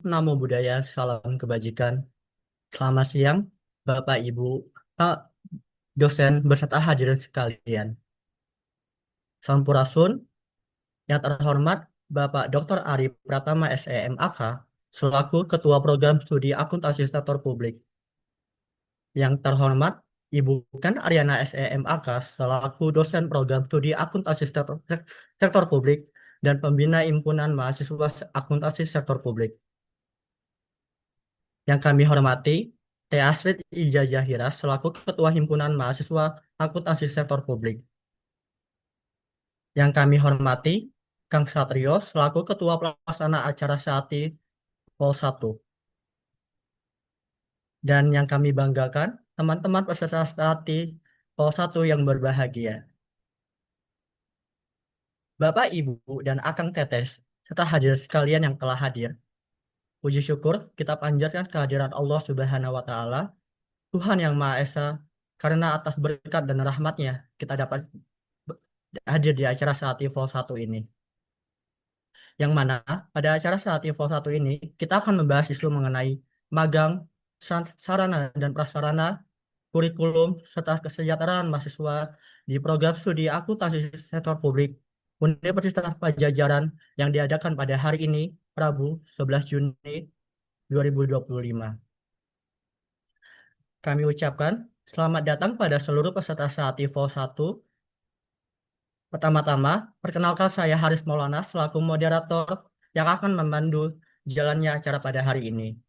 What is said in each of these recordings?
namo buddhaya, salam kebajikan. Selamat siang, Bapak, Ibu, Pak, dosen beserta hadirin sekalian. Sampurasun, yang terhormat Bapak Dr. Ari Pratama SEMAK, selaku Ketua Program Studi Akuntansi Sektor Publik. Yang terhormat Ibu Ken Aryana SEMAK, selaku dosen Program Studi Akuntansi Sektor Publik dan Pembina Himpunan Mahasiswa Akuntansi Sektor Publik. Yang kami hormati, Teh Astrid Ija Zahira selaku Ketua Himpunan Mahasiswa Akuntansi Sektor Publik. Yang kami hormati, Kang Satrio selaku Ketua Pelaksana Acara Sehati Pol 1. Dan yang kami banggakan, teman-teman peserta Sehati Pol 1 yang berbahagia. Bapak, Ibu, dan Akang Tetes, serta hadirin sekalian yang telah hadir. Puji syukur kita panjatkan kehadiran Allah Subhanahu wa Ta'ala, Tuhan yang Maha Esa, karena atas berkat dan rahmatnya kita dapat hadir di acara saat Info 1 ini. Yang mana pada acara saat Info 1 ini kita akan membahas isu mengenai magang, sarana dan prasarana, kurikulum, serta kesejahteraan mahasiswa di program studi akuntansi sektor publik Universitas Pajajaran yang diadakan pada hari ini, Rabu 11 Juni 2025. Kami ucapkan selamat datang pada seluruh peserta saat Info 1. Pertama-tama, perkenalkan saya Haris Maulana selaku moderator yang akan memandu jalannya acara pada hari ini.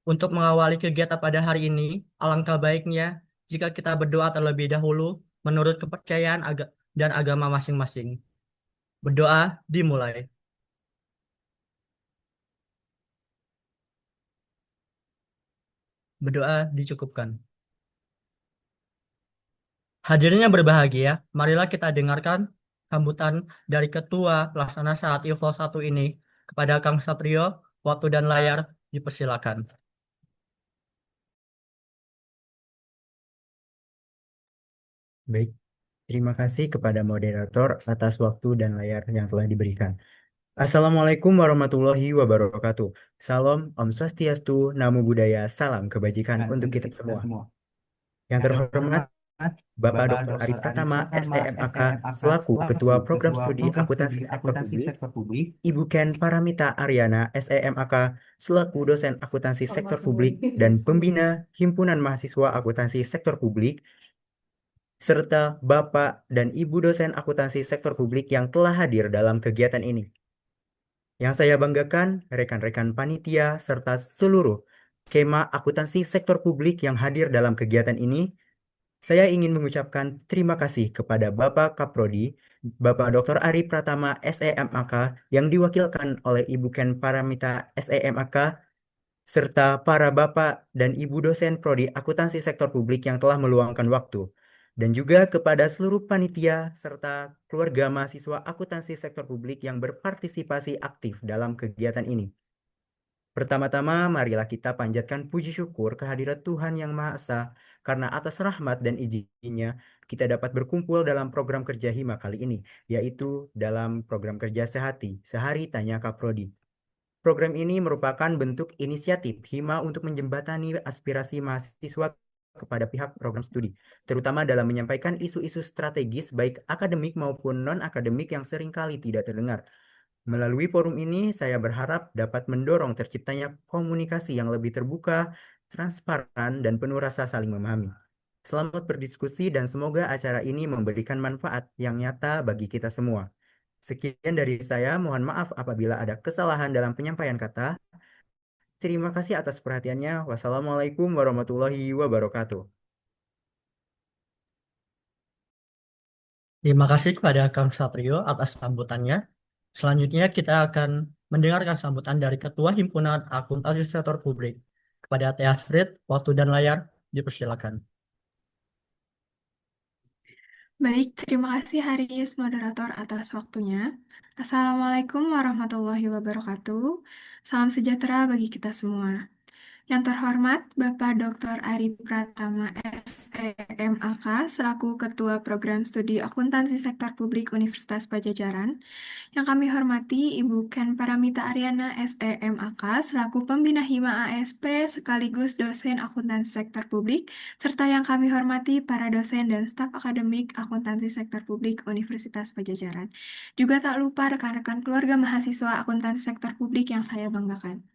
Untuk mengawali kegiatan pada hari ini, alangkah baiknya jika kita berdoa terlebih dahulu menurut kepercayaan dan agama masing-masing. Berdoa dimulai. Berdoa dicukupkan. Hadirin yang berbahagia, marilah kita dengarkan sambutan dari Ketua Pelaksana saat Info 1 ini kepada Kang Satrio. Waktu dan layar dipersilakan. Baik, terima kasih kepada moderator atas waktu dan layar yang telah diberikan. Assalamualaikum warahmatullahi wabarakatuh. Salam, Om Swastiastu, Namo Buddhaya, salam kebajikan untuk kita semua. Yang terhormat, Bapak Dr. Ari Pratama, SEMAK, selaku Ketua Program Studi Akuntansi Sektor Publik, Ibu Ken Paramita Aryana, SEMAK, selaku dosen Akuntansi Sektor Publik dan Pembina Himpunan Mahasiswa Akuntansi Sektor Publik, serta Bapak dan Ibu dosen akuntansi sektor publik yang telah hadir dalam kegiatan ini. Yang saya banggakan, rekan-rekan panitia serta seluruh kema akuntansi sektor publik yang hadir dalam kegiatan ini. Saya ingin mengucapkan terima kasih kepada Bapak Kaprodi, Bapak Dr. Ari Pratama SEMAK yang diwakilkan oleh Ibu Ken Paramita SEMAK, serta para Bapak dan Ibu dosen Prodi Akuntansi Sektor Publik yang telah meluangkan waktu, dan juga kepada seluruh panitia serta keluarga mahasiswa akuntansi sektor publik yang berpartisipasi aktif dalam kegiatan ini. Pertama-tama, marilah kita panjatkan puji syukur kehadirat Tuhan Yang Maha Esa, karena atas rahmat dan izinnya kita dapat berkumpul dalam program kerja Hima kali ini, yaitu dalam program kerja Sehati, Sehari Tanya Kaprodi. Program ini merupakan bentuk inisiatif Hima untuk menjembatani aspirasi mahasiswa kepada pihak program studi, terutama dalam menyampaikan isu-isu strategis baik akademik maupun non-akademik yang seringkali tidak terdengar. Melalui forum ini, saya berharap dapat mendorong terciptanya komunikasi yang lebih terbuka, transparan, dan penuh rasa saling memahami. Selamat berdiskusi dan semoga acara ini memberikan manfaat yang nyata bagi kita semua. Sekian dari saya, mohon maaf apabila ada kesalahan dalam penyampaian kata. Terima kasih atas perhatiannya. Wassalamualaikum warahmatullahi wabarakatuh. Terima kasih kepada Kang Saprio atas sambutannya. Selanjutnya kita akan mendengarkan sambutan dari Ketua Himpunan Akuntansi Sektor Publik. Kepada Teh Astrid, waktu dan layar dipersilakan. Baik, terima kasih Haris, moderator atas waktunya. Assalamualaikum warahmatullahi wabarakatuh. Salam sejahtera bagi kita semua. Yang terhormat Bapak Dr. Ari Pratama SEMAK selaku Ketua Program Studi Akuntansi Sektor Publik Universitas Pajajaran. Yang kami hormati Ibu Ken Paramita Aryana SEMAK selaku Pembina Hima ASP sekaligus dosen akuntansi sektor publik, serta yang kami hormati para dosen dan staf akademik akuntansi sektor publik Universitas Pajajaran. Juga tak lupa rekan-rekan keluarga mahasiswa akuntansi sektor publik yang saya banggakan.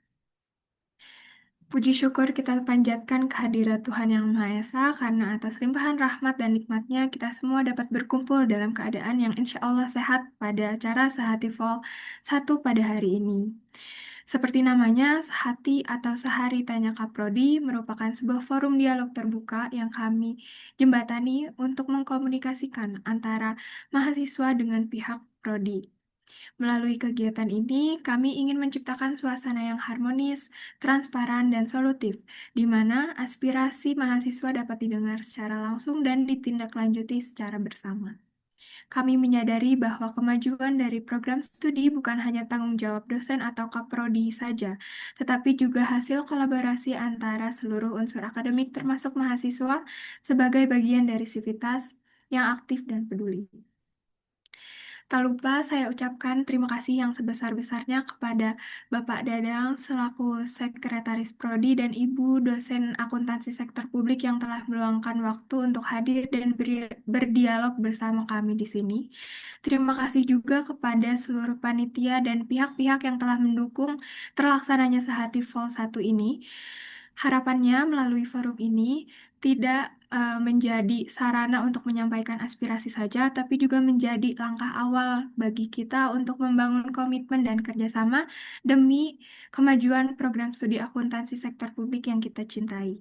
Puji syukur kita panjatkan kehadirat Tuhan Yang Maha Esa karena atas limpahan rahmat dan nikmatnya kita semua dapat berkumpul dalam keadaan yang insya Allah sehat pada acara Sehati Vol 1 pada hari ini. Seperti namanya, Sehati atau Sehari Tanya Kaprodi merupakan sebuah forum dialog terbuka yang kami jembatani untuk mengkomunikasikan antara mahasiswa dengan pihak prodi. Melalui kegiatan ini, kami ingin menciptakan suasana yang harmonis, transparan, dan solutif, di mana aspirasi mahasiswa dapat didengar secara langsung dan ditindaklanjuti secara bersama. Kami menyadari bahwa kemajuan dari program studi bukan hanya tanggung jawab dosen atau kaprodi saja, tetapi juga hasil kolaborasi antara seluruh unsur akademik termasuk mahasiswa sebagai bagian dari sivitas yang aktif dan peduli. Tak lupa saya ucapkan terima kasih yang sebesar-besarnya kepada Bapak Dadang selaku Sekretaris Prodi dan Ibu dosen akuntansi sektor publik yang telah meluangkan waktu untuk hadir dan berdialog bersama kami di sini. Terima kasih juga kepada seluruh panitia dan pihak-pihak yang telah mendukung terlaksananya Sehati Vol 1 ini. Harapannya melalui forum ini tidak menjadi sarana untuk menyampaikan aspirasi saja, tapi juga menjadi langkah awal bagi kita untuk membangun komitmen dan kerjasama demi kemajuan program studi akuntansi sektor publik yang kita cintai.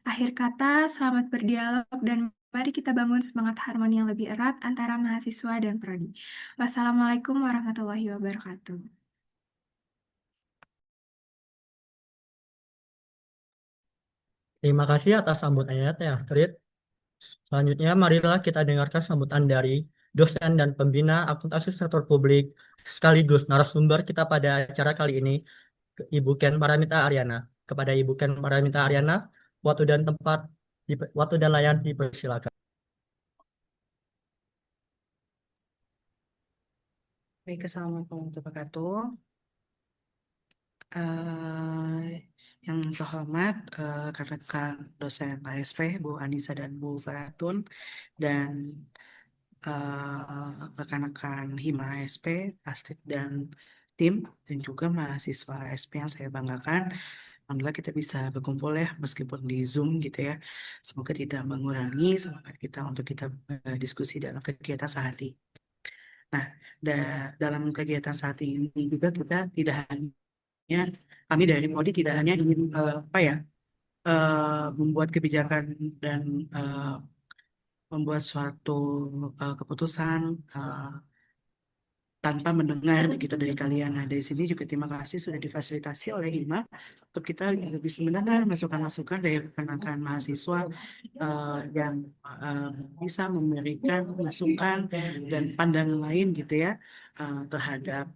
Akhir kata, selamat berdialog dan mari kita bangun semangat harmoni yang lebih erat antara mahasiswa dan prodi. Wassalamualaikum warahmatullahi wabarakatuh. Terima kasih atas sambutannya, Teh Astrid. Selanjutnya, marilah kita dengarkan sambutan dari dosen dan pembina akuntansi sektor publik sekaligus narasumber kita pada acara kali ini, Ibu Ken Paramita Aryana. Kepada Ibu Ken Paramita Aryana, waktu dan tempat, waktu dan layar dipersilakan. Baik, Assalamualaikum warahmatullahi wabarakatuh. Eh, yang terhormat rekan-rekan dosen ASP, Bu Anissa dan Bu Faratun, dan rekan-rekan Hima ASP, Astrid dan tim, dan juga mahasiswa ASP yang saya banggakan. Alhamdulillah kita bisa berkumpul ya, meskipun di Zoom gitu ya. Semoga tidak mengurangi semangat kita untuk kita diskusi dalam kegiatan sehari. Nah, dalam kegiatan saat ini juga kita tidak hanya, kami dari Modi tidak hanya ingin membuat kebijakan dan membuat suatu keputusan tanpa mendengar begitu dari kalian. Nah, dari sini juga terima kasih sudah difasilitasi oleh Hima untuk kita bisa mendengar masukan-masukan dari rekan-rekan mahasiswa yang bisa memberikan masukan dan pandangan lain gitu ya terhadap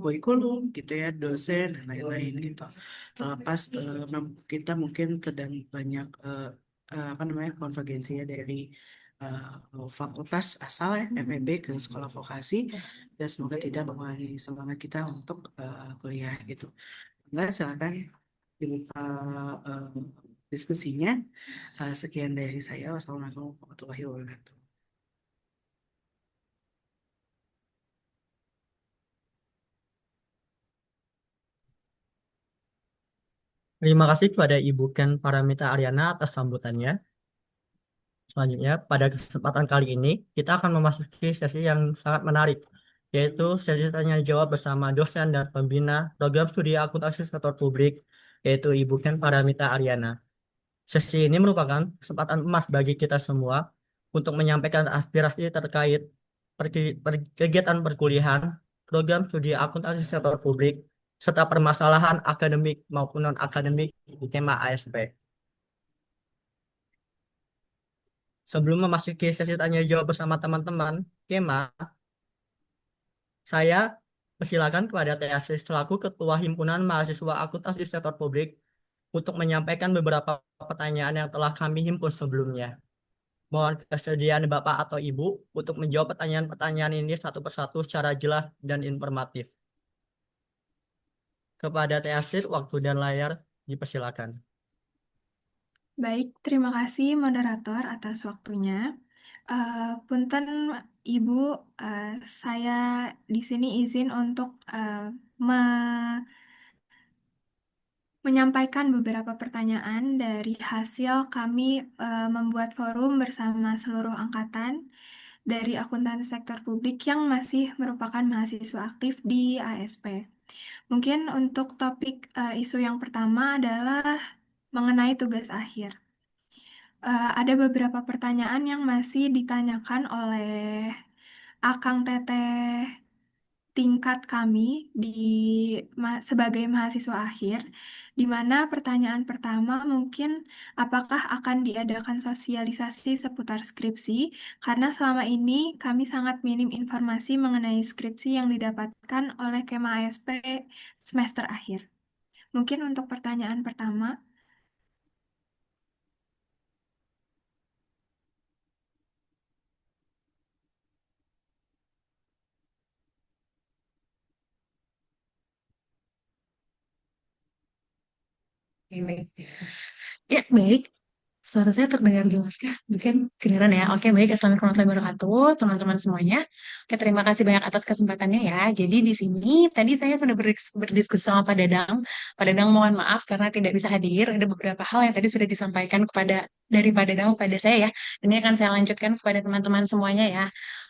kurikulum gitu ya, dosen dan lain-lain gitu. Pas kita mungkin sedang banyak konvergensi ya dari fakultas asal ya, FEB ke sekolah vokasi, dan semoga tidak mengurangi semangat kita untuk kuliah gitu. Enggak, silakan dibuka uh, diskusinya. Sekian dari saya. Wassalamualaikum warahmatullahi wabarakatuh. Terima kasih kepada Ibu Ken Paramita Aryana atas sambutannya. Selanjutnya, pada kesempatan kali ini, kita akan memasuki sesi yang sangat menarik, yaitu sesi tanya jawab bersama dosen dan pembina program studi akuntansi sektor publik, yaitu Ibu Ken Paramita Aryana. Sesi ini merupakan kesempatan emas bagi kita semua untuk menyampaikan aspirasi terkait kegiatan perkuliahan, program studi akuntansi sektor publik, serta permasalahan akademik maupun non-akademik di tema ASP. Sebelum memasuki sesi tanya jawab bersama teman-teman Kema, saya persilakan kepada TAC selaku Ketua Himpunan Mahasiswa Akuntansi Sektor Publik untuk menyampaikan beberapa pertanyaan yang telah kami himpun sebelumnya. Mohon kesediaan Bapak atau Ibu untuk menjawab pertanyaan-pertanyaan ini satu persatu secara jelas dan informatif. Kepada Teasis, waktu dan layar dipersilakan. Baik, terima kasih moderator atas waktunya. Punten Ibu, eh, saya di sini izin untuk menyampaikan beberapa pertanyaan dari hasil kami membuat forum bersama seluruh angkatan dari akuntansi sektor publik yang masih merupakan mahasiswa aktif di ASP. Mungkin untuk topik isu yang pertama adalah mengenai tugas akhir. Ada beberapa pertanyaan yang masih ditanyakan oleh Akang Teteh tingkat kami sebagai mahasiswa akhir, di mana pertanyaan pertama mungkin apakah akan diadakan sosialisasi seputar skripsi, karena selama ini kami sangat minim informasi mengenai skripsi yang didapatkan oleh Kema ASP semester akhir. Mungkin untuk pertanyaan pertama. Oke, baik. Ya, baik. Suara saya terdengar jelas kah? Mungkin kedengaran ya. Oke, baik. Assalamualaikum warahmatullahi wabarakatuh, teman-teman semuanya. Oke, terima kasih banyak atas kesempatannya ya. Jadi di sini tadi saya sudah berdiskusi sama Pak Dadang. Pak Dadang mohon maaf karena tidak bisa hadir. Ada beberapa hal yang tadi sudah disampaikan dari Pak Dadang kepada saya ya. Ini akan saya lanjutkan kepada teman-teman semuanya ya.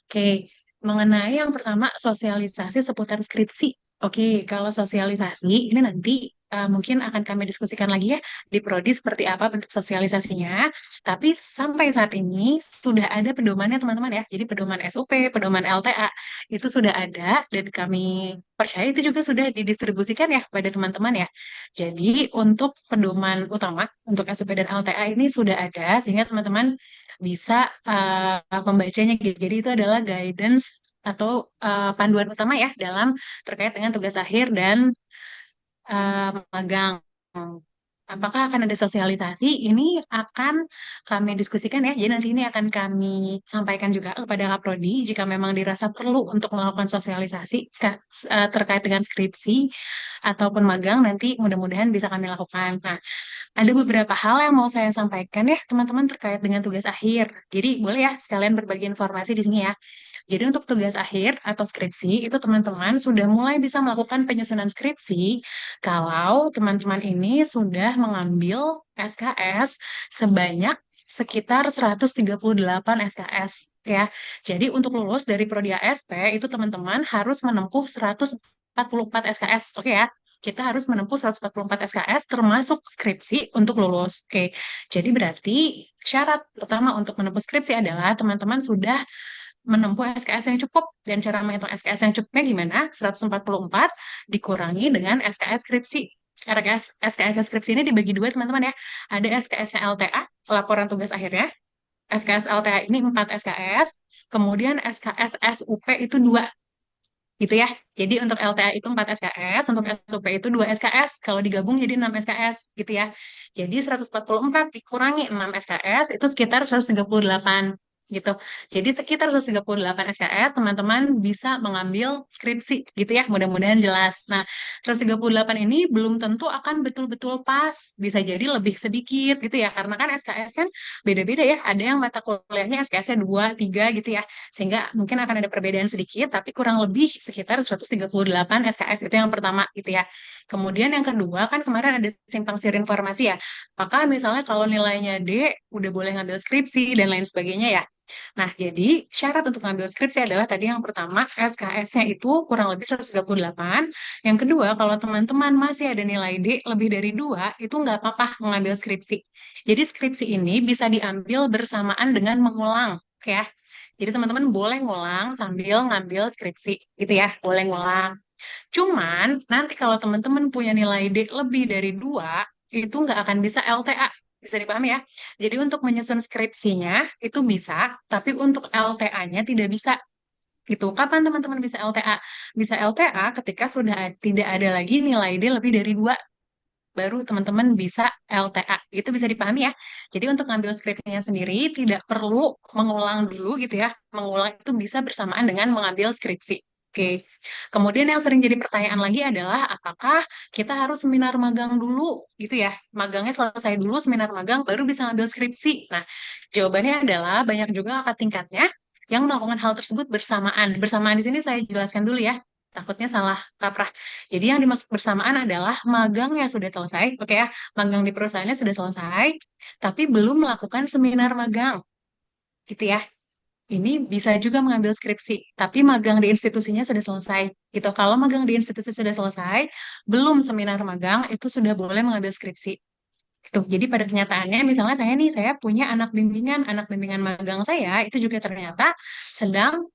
Oke, mengenai yang pertama sosialisasi seputar skripsi. Oke, kalau sosialisasi ini nanti mungkin akan kami diskusikan lagi ya di prodi seperti apa bentuk sosialisasinya. Tapi sampai saat ini sudah ada pedomannya teman-teman ya. Jadi pedoman SUP, pedoman LTA itu sudah ada dan kami percaya itu juga sudah didistribusikan ya pada teman-teman ya. Jadi untuk pedoman utama untuk SUP dan LTA ini sudah ada sehingga teman-teman bisa membacanya gitu. Jadi itu adalah guidance atau panduan utama ya dalam terkait dengan tugas akhir dan magang. Apakah akan ada sosialisasi? Ini akan kami diskusikan ya. Jadi nanti ini akan kami sampaikan juga kepada Kaprodi jika memang dirasa perlu untuk melakukan sosialisasi terkait dengan skripsi ataupun magang nanti mudah-mudahan bisa kami lakukan. Nah, ada beberapa hal yang mau saya sampaikan ya teman-teman terkait dengan tugas akhir. Jadi boleh ya sekalian berbagi informasi di sini ya. Jadi untuk tugas akhir atau skripsi itu teman-teman sudah mulai bisa melakukan penyusunan skripsi kalau teman-teman ini sudah mengambil SKS sebanyak sekitar 138 SKS ya. Jadi untuk lulus dari prodi ASP itu teman-teman harus menempuh 144 SKS. Oke ya. Kita harus menempuh 144 SKS termasuk skripsi untuk lulus. Oke. Jadi berarti syarat pertama untuk menempuh skripsi adalah teman-teman sudah menempuh SKS yang cukup. Dan cara menghitung SKS yang cukupnya gimana? 144 dikurangi dengan SKS skripsi. SKS skripsi ini dibagi dua teman-teman ya. Ada SKS-nya LTA, laporan tugas akhirnya. SKS LTA ini 4 SKS, kemudian SKS SUP itu 2 gitu ya. Jadi untuk LTA itu 4 SKS, untuk SUP itu 2 SKS, kalau digabung jadi 6 SKS gitu ya. Jadi 144 dikurangi 6 SKS itu sekitar 138 gitu. Jadi sekitar 138 SKS teman-teman bisa mengambil skripsi gitu ya. Mudah-mudahan jelas. Nah, 138 ini belum tentu akan betul-betul pas. Bisa jadi lebih sedikit gitu ya. Karena kan SKS kan beda-beda ya. Ada yang mata kuliahnya SKS-nya 2, 3 gitu ya. Sehingga mungkin akan ada perbedaan sedikit, tapi kurang lebih sekitar 138 SKS itu yang pertama gitu ya. Kemudian yang kedua kan kemarin ada simpang siur informasi ya. Maka misalnya kalau nilainya D, udah boleh ngambil skripsi dan lain sebagainya ya. Nah, jadi syarat untuk ngambil skripsi adalah tadi yang pertama SKS-nya itu kurang lebih 138. Yang kedua, kalau teman-teman masih ada nilai D lebih dari 2, itu nggak apa-apa mengambil skripsi. Jadi skripsi ini bisa diambil bersamaan dengan mengulang, ya. Jadi teman-teman boleh ngulang sambil ngambil skripsi, gitu ya, boleh ngulang. Cuman nanti kalau teman-teman punya nilai D lebih dari 2, itu nggak akan bisa LTA. Bisa dipahami ya? Jadi untuk menyusun skripsinya itu bisa, tapi untuk LTA-nya tidak bisa. Gitu. Kapan teman-teman bisa LTA? Bisa LTA ketika sudah tidak ada lagi nilai D lebih dari 2. baru teman-teman bisa LTA. Itu bisa dipahami ya. Jadi untuk ngambil skripsinya sendiri tidak perlu mengulang dulu gitu ya. Mengulang itu bisa bersamaan dengan mengambil skripsi. Oke. Kemudian yang sering jadi pertanyaan lagi adalah apakah kita harus seminar magang dulu gitu ya. Magangnya selesai dulu seminar magang baru bisa ngambil skripsi. Nah, jawabannya adalah banyak juga kakak tingkatnya yang melakukan hal tersebut bersamaan. Bersamaan di sini saya jelaskan dulu ya. Takutnya salah kaprah. Jadi yang dimaksud bersamaan adalah magangnya sudah selesai, oke ya, magang di perusahaannya sudah selesai, tapi belum melakukan seminar magang, gitu ya. Ini bisa juga mengambil skripsi, tapi magang di institusinya sudah selesai. Gitu. Kalau magang di institusi sudah selesai, belum seminar magang, itu sudah boleh mengambil skripsi. Gitu. Jadi pada kenyataannya, misalnya saya nih, saya punya anak bimbingan magang saya, itu juga ternyata sedang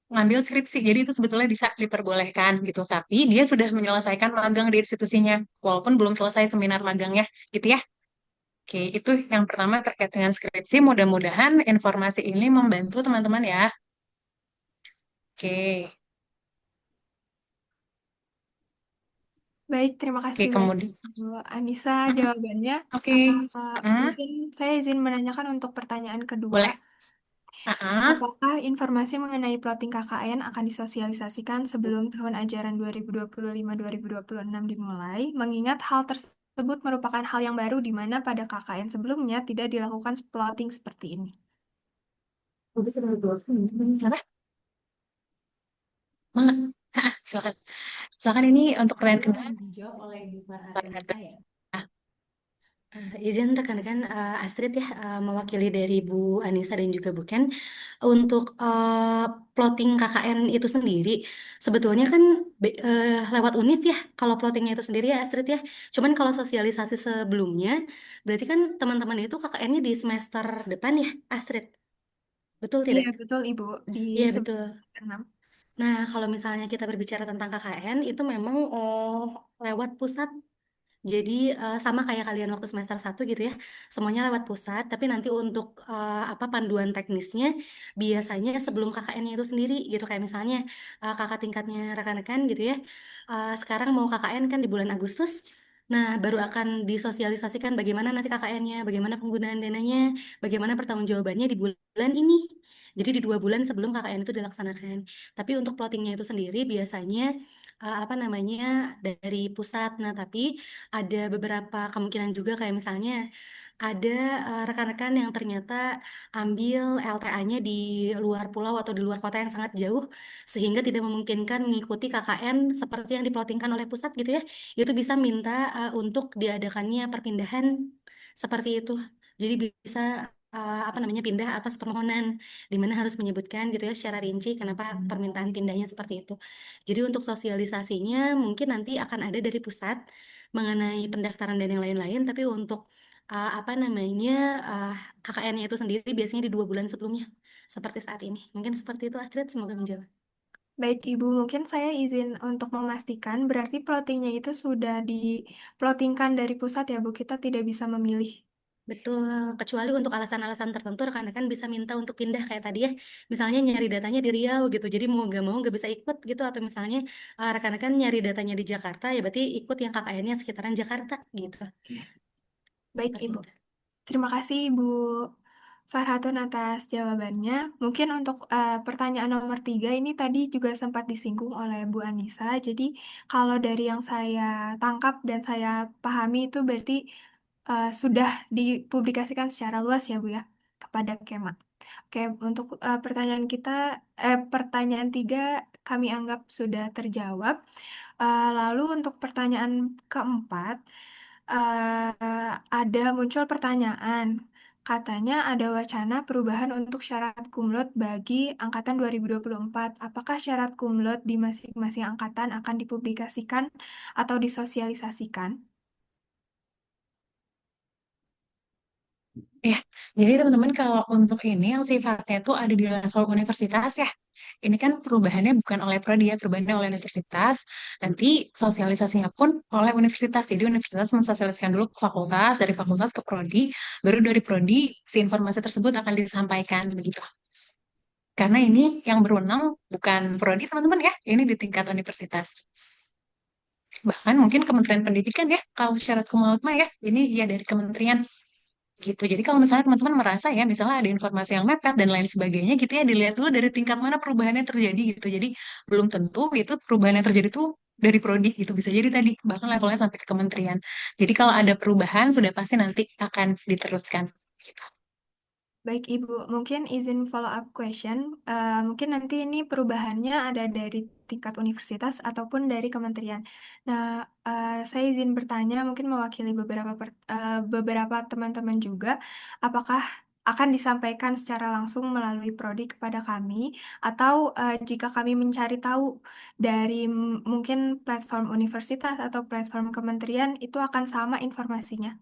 ngambil skripsi. Jadi itu sebetulnya bisa diperbolehkan gitu. Tapi dia sudah menyelesaikan magang di institusinya, walaupun belum selesai seminar magangnya, gitu ya. Oke, itu yang pertama terkait dengan skripsi. Mudah-mudahan informasi ini membantu teman-teman ya. Oke, Baik, terima oke kasih banyak kemudian, Bu Anissa Mhm, jawabannya. oke, Mhm, Mungkin saya izin menanyakan untuk pertanyaan kedua. boleh. Ah, Apakah informasi mengenai plotting KKN akan disosialisasikan sebelum tahun ajaran 2025-2026 dimulai, mengingat hal tersebut merupakan hal yang baru di mana pada KKN sebelumnya tidak dilakukan plotting seperti ini? Apa? Mana? Silakan. Silakan ini untuk pertanyaan Dulu kedua. yang dijawab oleh Ibu Pak Farhanisa Herbert. ya. Ah, Izin rekan-rekan Astrid ya mewakili dari Bu Anissa dan juga Bu Ken untuk plotting KKN itu sendiri sebetulnya kan lewat UNIF ya kalau plottingnya itu sendiri ya Astrid ya. Cuman kalau sosialisasi sebelumnya berarti kan teman-teman itu KKN-nya di semester depan ya Astrid. Betul Iya, tidak? betul Ibu, di Iya sebelum betul. semester 6. Nah, kalau misalnya kita berbicara tentang KKN itu memang lewat pusat. Jadi sama kayak kalian waktu semester 1 gitu ya, semuanya lewat pusat, tapi nanti untuk apa panduan teknisnya biasanya sebelum KKN-nya itu sendiri gitu, kayak misalnya kakak tingkatnya rekan-rekan gitu ya, sekarang mau KKN kan di bulan Agustus, nah baru akan disosialisasikan bagaimana nanti KKN-nya, bagaimana penggunaan dananya, bagaimana pertanggungjawabannya di bulan ini. Jadi di 2 bulan sebelum KKN itu dilaksanakan. Tapi untuk plottingnya itu sendiri biasanya apa namanya dari pusat. Nah, tapi ada beberapa kemungkinan juga kayak misalnya ada rekan-rekan yang ternyata ambil LTA-nya di luar pulau atau di luar kota yang sangat jauh sehingga tidak memungkinkan mengikuti KKN seperti yang diplotingkan oleh pusat gitu ya. Itu bisa minta untuk diadakannya perpindahan seperti itu. Jadi bisa apa namanya pindah atas permohonan di mana harus menyebutkan gitu ya secara rinci kenapa permintaan pindahnya seperti itu. Jadi untuk sosialisasinya mungkin nanti akan ada dari pusat mengenai pendaftaran dan yang lain-lain, tapi untuk apa namanya uh, KKN-nya itu sendiri biasanya di 2 bulan sebelumnya, seperti saat ini. Mungkin seperti itu Astrid, semoga menjawab. Baik Ibu, mungkin saya izin untuk memastikan berarti plottingnya itu sudah diplotingkan dari pusat ya Bu, kita tidak bisa memilih. Betul, kecuali untuk alasan-alasan tertentu rekan-rekan bisa minta untuk pindah kayak tadi ya, misalnya nyari datanya di Riau gitu, jadi mau gak bisa ikut gitu, atau misalnya rekan-rekan nyari datanya di Jakarta, ya berarti ikut yang KKN-nya sekitaran Jakarta gitu. Baik Seperti Ibu, itu. terima kasih Ibu Farhatun atas jawabannya. Mungkin untuk pertanyaan nomor 3 ini tadi juga sempat disinggung oleh Bu Anissa. Jadi kalau dari yang saya tangkap dan saya pahami itu berarti sudah dipublikasikan secara luas ya Bu ya kepada Kema. Oke, untuk pertanyaan 3 kami anggap sudah terjawab. Lalu untuk pertanyaan keempat, ada muncul pertanyaan. Katanya ada wacana perubahan untuk syarat kumlot bagi angkatan 2024. Apakah syarat kumlot di masing-masing angkatan akan dipublikasikan atau disosialisasikan? Ya, jadi teman-teman kalau untuk ini yang sifatnya itu ada di level universitas ya, ini kan perubahannya bukan oleh prodi ya, perubahannya oleh universitas, nanti sosialisasinya pun oleh universitas. Jadi universitas mensosialisasikan dulu ke fakultas, dari fakultas ke prodi, baru dari prodi si informasi tersebut akan disampaikan begitu. Karena ini yang berwenang bukan prodi teman-teman ya, ini di tingkat universitas. Bahkan mungkin Kementerian Pendidikan ya, kalau syarat kumulatif mah ya, ini ya dari kementerian gitu. Jadi kalau misalnya teman-teman merasa ya, misalnya ada informasi yang mepet dan lain sebagainya gitu ya, dilihat dulu dari tingkat mana perubahannya terjadi gitu. Jadi belum tentu itu perubahan yang terjadi itu dari prodi gitu, bisa jadi tadi bahkan levelnya sampai ke kementerian. Jadi kalau ada perubahan sudah pasti nanti akan diteruskan. Gitu. Baik, Ibu. Mungkin izin follow up question. Mungkin nanti ini perubahannya ada dari tingkat universitas ataupun dari kementerian. Nah, saya izin bertanya, mungkin mewakili beberapa teman-teman juga, apakah akan disampaikan secara langsung melalui prodi kepada kami, atau jika kami mencari tahu dari mungkin platform universitas atau platform kementerian, itu akan sama informasinya?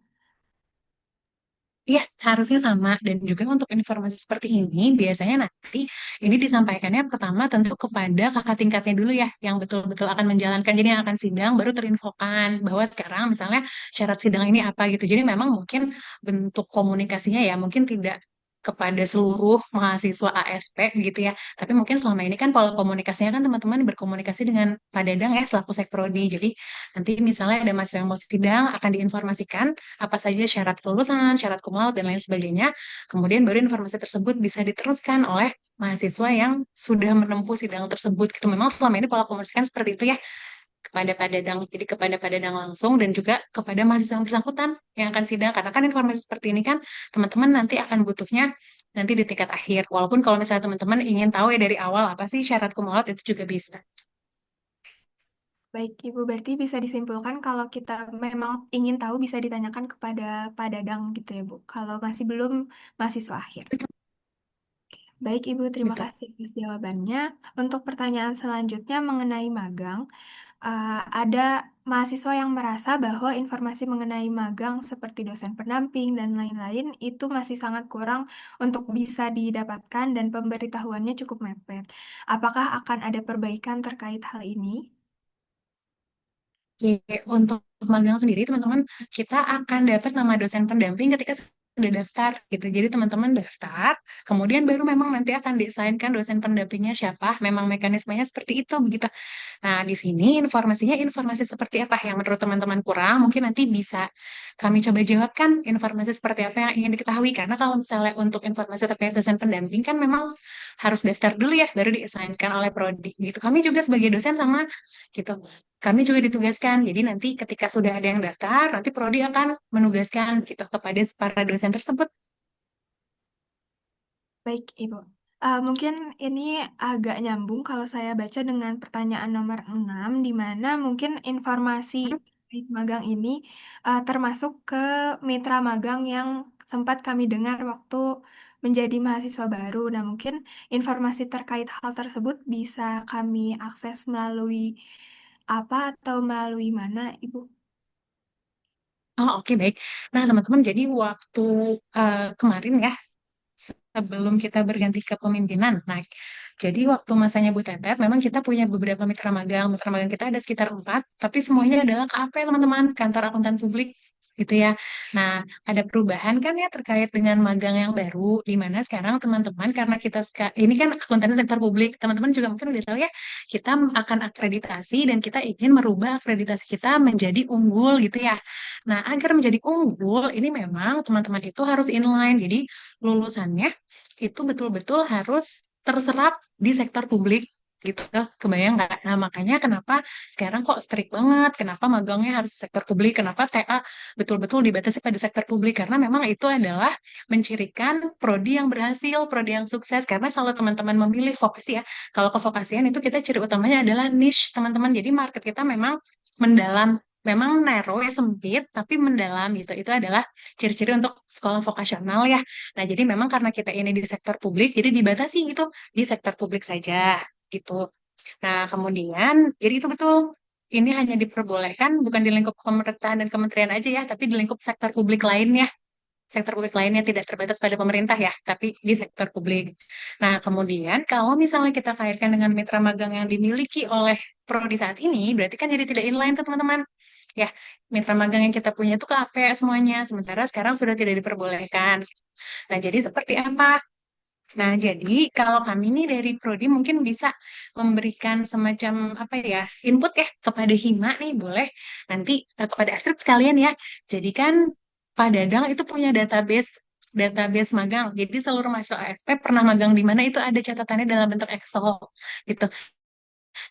Iya, harusnya sama. Dan juga untuk informasi seperti ini, biasanya nanti ini disampaikannya pertama tentu kepada kakak tingkatnya dulu ya, yang betul-betul akan menjalankan. Jadi yang akan sidang baru terinfokan bahwa sekarang misalnya syarat sidang ini apa gitu. Jadi memang mungkin bentuk komunikasinya ya, mungkin tidak kepada seluruh mahasiswa ASP gitu ya. Tapi mungkin selama ini kan pola komunikasinya kan teman-teman berkomunikasi dengan Pak Dadang ya selaku Sekprodi. Jadi nanti misalnya ada mahasiswa yang mau sidang akan diinformasikan apa saja syarat kelulusan, syarat cum laude, dan lain sebagainya. Kemudian baru informasi tersebut bisa diteruskan oleh mahasiswa yang sudah menempuh sidang tersebut. Gitu. Memang selama ini pola komunikasi kan seperti itu ya, kepada Pak Dadang, jadi kepada Pak Dadang langsung dan juga kepada mahasiswa yang bersangkutan yang akan sidang. Karena kan informasi seperti ini kan teman-teman nanti akan butuhnya nanti di tingkat akhir. Walaupun kalau misalnya teman-teman ingin tahu ya dari awal apa sih syarat cum laude itu juga bisa. Baik, Ibu, berarti bisa disimpulkan kalau kita memang ingin tahu bisa ditanyakan kepada Pak Dadang gitu ya, Bu. Kalau masih belum mahasiswa akhir. Betul. Baik, Ibu, terima Betul. kasih atas jawabannya. Untuk pertanyaan selanjutnya mengenai magang, ada mahasiswa yang merasa bahwa informasi mengenai magang seperti dosen pendamping dan lain-lain itu masih sangat kurang untuk bisa didapatkan dan pemberitahuannya cukup mepet. Apakah akan ada perbaikan terkait hal ini? Oke, untuk magang sendiri teman-teman, kita akan dapat nama dosen pendamping ketika sudah daftar gitu. Jadi teman-teman daftar, kemudian baru memang nanti akan diasainkan dosen pendampingnya siapa. Memang mekanismenya seperti itu begitu. Nah, di sini informasinya informasi seperti apa yang menurut teman-teman kurang, mungkin nanti bisa kami coba jawabkan informasi seperti apa yang ingin diketahui. Karena kalau misalnya untuk informasi terkait dosen pendamping kan memang harus daftar dulu ya, baru diasainkan oleh prodi gitu. Kami juga sebagai dosen sama gitu. Kami juga ditugaskan. Jadi nanti ketika sudah ada yang daftar, nanti prodi akan menugaskan gitu kepada para dosen tersebut. Baik, Ibu. Mungkin ini agak nyambung kalau saya baca dengan pertanyaan nomor 6, di mana mungkin informasi terkait magang ini termasuk ke mitra magang yang sempat kami dengar waktu menjadi mahasiswa baru. Nah, mungkin informasi terkait hal tersebut bisa kami akses melalui apa atau melalui mana, Ibu? Oh, oke, baik. Nah, teman-teman, jadi waktu kemarin ya, sebelum kita berganti ke pemimpinan. Nah, jadi waktu masanya Bu Tetet, memang kita punya beberapa mitra magang. Mitra magang kita ada sekitar 4, tapi semuanya adalah KAP, teman-teman, Kantor Akuntan Publik, gitu ya. Nah, ada perubahan kan ya terkait dengan magang yang baru, di mana sekarang teman-teman, karena kita ini kan akuntansi sektor publik, teman-teman juga mungkin udah tahu ya, kita akan akreditasi dan kita ingin merubah akreditasi kita menjadi unggul, gitu ya. Nah, agar menjadi unggul, ini memang teman-teman itu harus inline. Jadi, lulusannya itu betul-betul harus terserap di sektor publik gitu. Kebayang nggak? Nah, makanya kenapa sekarang kok strict banget, kenapa magangnya harus di sektor publik, kenapa TA betul-betul dibatasi pada sektor publik, karena memang itu adalah mencirikan prodi yang berhasil, prodi yang sukses, karena kalau teman-teman memilih vokasi ya, kalau kevokasian itu kita ciri utamanya adalah niche, teman-teman, jadi market kita memang mendalam, memang narrow ya, sempit, tapi mendalam gitu, itu adalah ciri-ciri untuk sekolah vokasional ya. Nah, jadi memang karena kita ini di sektor publik, jadi dibatasi gitu di sektor publik saja gitu. Nah, kemudian, jadi itu betul. Ini hanya diperbolehkan bukan di lingkup pemerintahan dan kementerian aja ya, tapi di lingkup sektor publik lainnya. Sektor publik lainnya tidak terbatas pada pemerintah ya, tapi di sektor publik. Nah, kemudian kalau misalnya kita kaitkan dengan mitra magang yang dimiliki oleh prodi saat ini, berarti kan jadi tidak inline tuh teman-teman. Ya, mitra magang yang kita punya itu KAP semuanya, sementara sekarang sudah tidak diperbolehkan. Nah, jadi seperti apa? Nah, jadi kalau kami nih dari Prodi mungkin bisa memberikan semacam apa ya input ya kepada Hima nih boleh nanti kepada Astrid sekalian ya. Jadi kan Pak Dadang itu punya database magang. Jadi seluruh mahasiswa ASP pernah magang di mana itu ada catatannya dalam bentuk Excel gitu.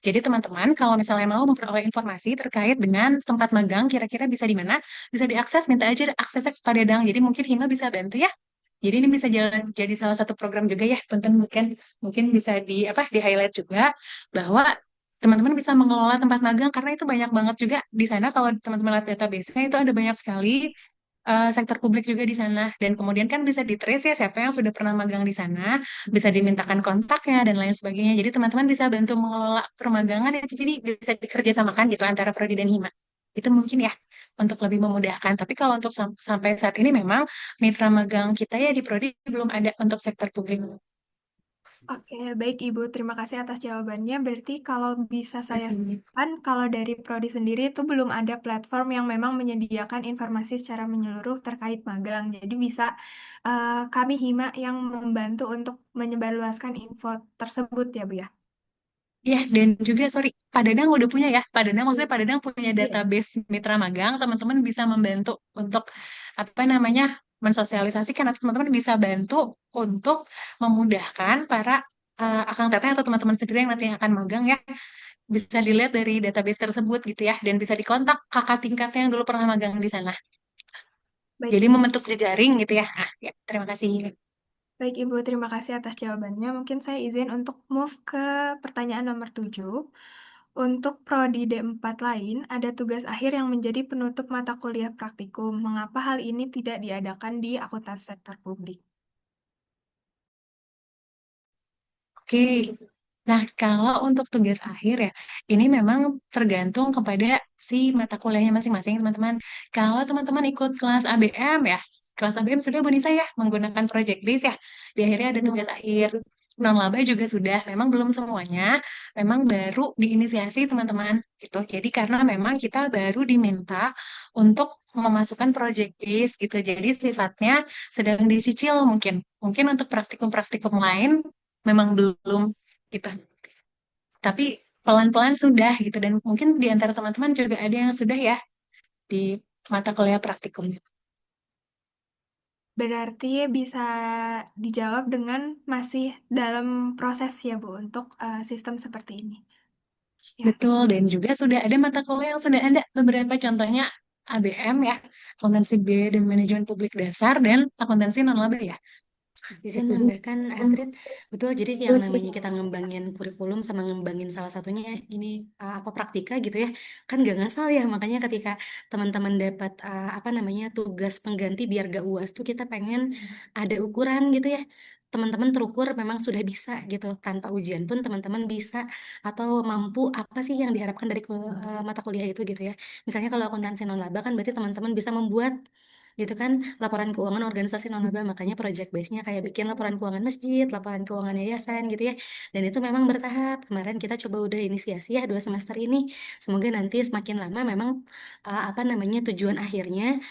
Jadi teman-teman kalau misalnya mau memperoleh informasi terkait dengan tempat magang kira-kira bisa di mana, bisa diakses, minta aja aksesnya ke Pak Dadang. Jadi mungkin Hima bisa bantu ya. Jadi ini bisa jadi salah satu program juga ya, punten mungkin mungkin bisa di highlight juga bahwa teman-teman bisa mengelola tempat magang karena itu banyak banget juga di sana kalau teman-teman lihat database-nya itu ada banyak sekali sektor publik juga di sana dan kemudian kan bisa di-trace ya siapa yang sudah pernah magang di sana, bisa dimintakan kontaknya dan lain sebagainya. Jadi teman-teman bisa bantu mengelola permagangan itu jadi bisa dikerjasamakan gitu antara Prodi dan Hima. Itu mungkin ya untuk lebih memudahkan. Tapi kalau untuk sampai saat ini memang mitra magang kita ya di Prodi belum ada untuk sektor publik. Oke, baik Ibu. Terima kasih atas jawabannya. Berarti kalau bisa saya Kasih. sampaikan, kalau dari Prodi sendiri itu belum ada platform yang memang menyediakan informasi secara menyeluruh terkait magang. Jadi bisa kami Hima yang membantu untuk menyebarluaskan info tersebut ya Bu ya. Ya, dan juga sorry, Pak Dadang udah punya ya. Pak Dadang maksudnya Pak Dadang punya Iya. database mitra magang, teman-teman bisa membantu untuk apa namanya mensosialisasikan atau teman-teman bisa bantu untuk memudahkan para akang teteh atau teman-teman sendiri yang nanti akan magang ya bisa dilihat dari database tersebut gitu ya dan bisa dikontak kakak tingkatnya yang dulu pernah magang di sana. Baik Jadi Ibu. membentuk jejaring gitu ya. Ah, ya, terima kasih. Baik Ibu, terima kasih atas jawabannya. Mungkin saya izin untuk move ke pertanyaan nomor 7. Untuk prodi D4 lain, ada tugas akhir yang menjadi penutup mata kuliah praktikum. Mengapa hal ini tidak diadakan di akuntansi sektor publik? Oke. Nah, kalau untuk tugas akhir ya, ini memang tergantung kepada si mata kuliahnya masing-masing, teman-teman. Kalau teman-teman ikut kelas ABM ya, kelas ABM sudah Bu Nisa ya, menggunakan project base ya. Di akhirnya ada tugas akhir. Non-laba juga sudah, memang belum semuanya, memang baru diinisiasi teman-teman gitu. Jadi karena memang kita baru diminta untuk memasukkan project base gitu. Jadi sifatnya sedang dicicil mungkin. Mungkin untuk praktikum-praktikum lain memang belum gitu. Tapi pelan-pelan sudah gitu dan mungkin di antara teman-teman juga ada yang sudah ya di mata kuliah praktikum. Berarti bisa dijawab dengan masih dalam proses ya Bu untuk sistem seperti ini. Ya. Betul dan juga sudah ada mata kuliah yang sudah ada beberapa contohnya ABM ya, akuntansi biaya dan manajemen publik dasar dan akuntansi non laba ya. Izin menambahkan Astrid, betul. Jadi yang namanya kita ngembangin kurikulum sama ngembangin salah satunya ini apa praktika gitu ya, kan gak ngasal ya. Makanya ketika teman-teman dapat apa namanya tugas pengganti biar gak UAS tuh kita pengen ada ukuran gitu ya. Teman-teman terukur memang sudah bisa gitu tanpa ujian pun teman-teman bisa atau mampu apa sih yang diharapkan dari mata kuliah itu gitu ya. Misalnya kalau akuntansi non laba kan berarti teman-teman bisa membuat gitu kan laporan keuangan organisasi non-laba, makanya project base-nya kayak bikin laporan keuangan masjid, laporan keuangan yayasan gitu ya, dan itu memang bertahap. Kemarin kita coba udah inisiasi ya 2 semester ini, semoga nanti semakin lama memang apa namanya tujuan akhirnya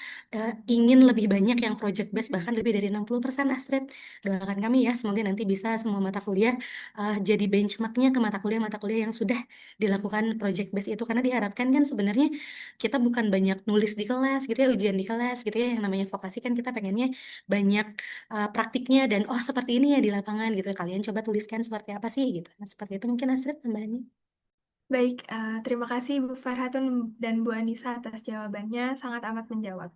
ingin lebih banyak yang project base, bahkan lebih dari 60% Astrid. Doakan kami ya, semoga nanti bisa semua mata kuliah jadi benchmarknya ke mata kuliah yang sudah dilakukan project base itu, karena diharapkan kan sebenarnya kita bukan banyak nulis di kelas gitu ya, ujian di kelas gitu ya, yang namanya vokasi kan kita pengennya banyak praktiknya dan oh seperti ini ya di lapangan gitu. Kalian coba tuliskan seperti apa sih gitu. Nah, seperti itu mungkin Astrid tambahannya. Baik, terima kasih Bu Farhatun dan Bu Anissa atas jawabannya, sangat amat menjawab.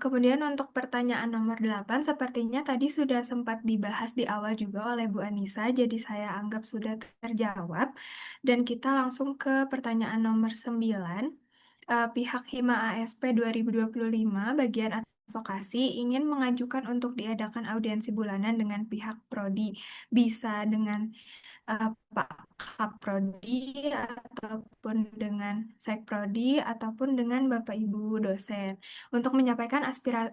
Kemudian untuk pertanyaan nomor 8, sepertinya tadi sudah sempat dibahas di awal juga oleh Bu Anissa, jadi saya anggap sudah terjawab. Dan kita langsung ke pertanyaan nomor 9. Pihak Hima ASP 2025 bagian advokasi ingin mengajukan untuk diadakan audiensi bulanan dengan pihak Prodi. Bisa dengan Pak Kaprodi ataupun dengan Sekprodi ataupun dengan Bapak Ibu dosen untuk menyampaikan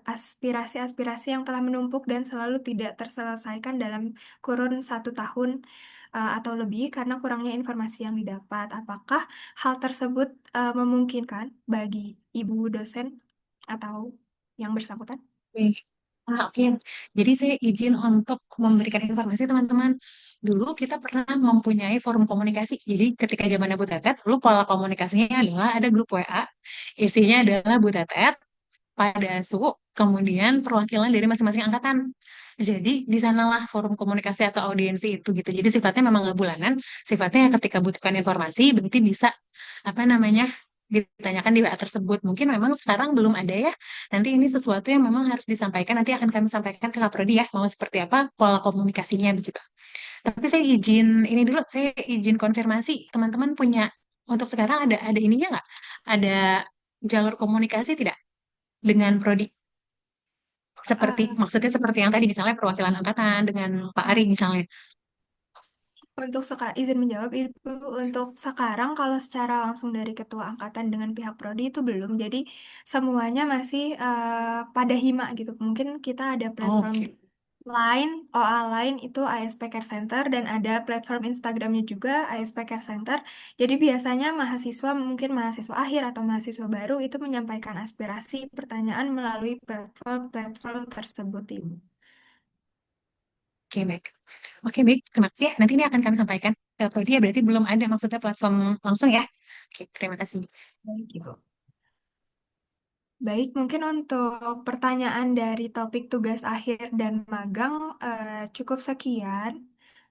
aspirasi-aspirasi yang telah menumpuk dan selalu tidak terselesaikan dalam kurun 1 tahun atau lebih karena kurangnya informasi yang didapat. Apakah hal tersebut memungkinkan bagi Ibu dosen atau yang bersangkutan? Oke. Oke. Jadi saya izin untuk memberikan informasi teman-teman. Dulu kita pernah mempunyai forum komunikasi. Jadi ketika zamannya Bu Tetet, dulu pola komunikasinya adalah ada grup WA, isinya adalah Bu Tetet, pada su, kemudian perwakilan dari masing-masing angkatan. Jadi di sanalah forum komunikasi atau audiensi itu gitu. Jadi sifatnya memang nggak bulanan, sifatnya ketika butuhkan informasi berarti bisa apa namanya ditanyakan di WA tersebut. Mungkin memang sekarang belum ada ya. Nanti ini sesuatu yang memang harus disampaikan. Nanti akan kami sampaikan ke Kaprodi ya, mau seperti apa pola komunikasinya begitu. Tapi saya izin ini dulu, saya izin konfirmasi teman-teman punya untuk sekarang ada ininya nggak? Ada jalur komunikasi tidak dengan Prodi? Seperti Eh, maksudnya seperti yang tadi misalnya perwakilan angkatan dengan Pak Ari misalnya. Untuk izin menjawab Ibu, untuk sekarang kalau secara langsung dari ketua angkatan dengan pihak prodi itu belum. Jadi semuanya masih pada hima gitu. Mungkin kita ada platform Oke. lain, OA lain itu ASP Care Center dan ada platform Instagramnya juga ASP Care Center. Jadi biasanya mahasiswa mungkin mahasiswa akhir atau mahasiswa baru itu menyampaikan aspirasi pertanyaan melalui platform-platform tersebut, Ibu. Oke, baik. Oke, baik. Terima kasih ya. Nanti ini akan kami sampaikan ke Prodi ya. Berarti belum ada maksudnya platform langsung ya. Oke, terima kasih. Baik, Ibu. Baik, mungkin untuk pertanyaan dari topik tugas akhir dan magang cukup sekian.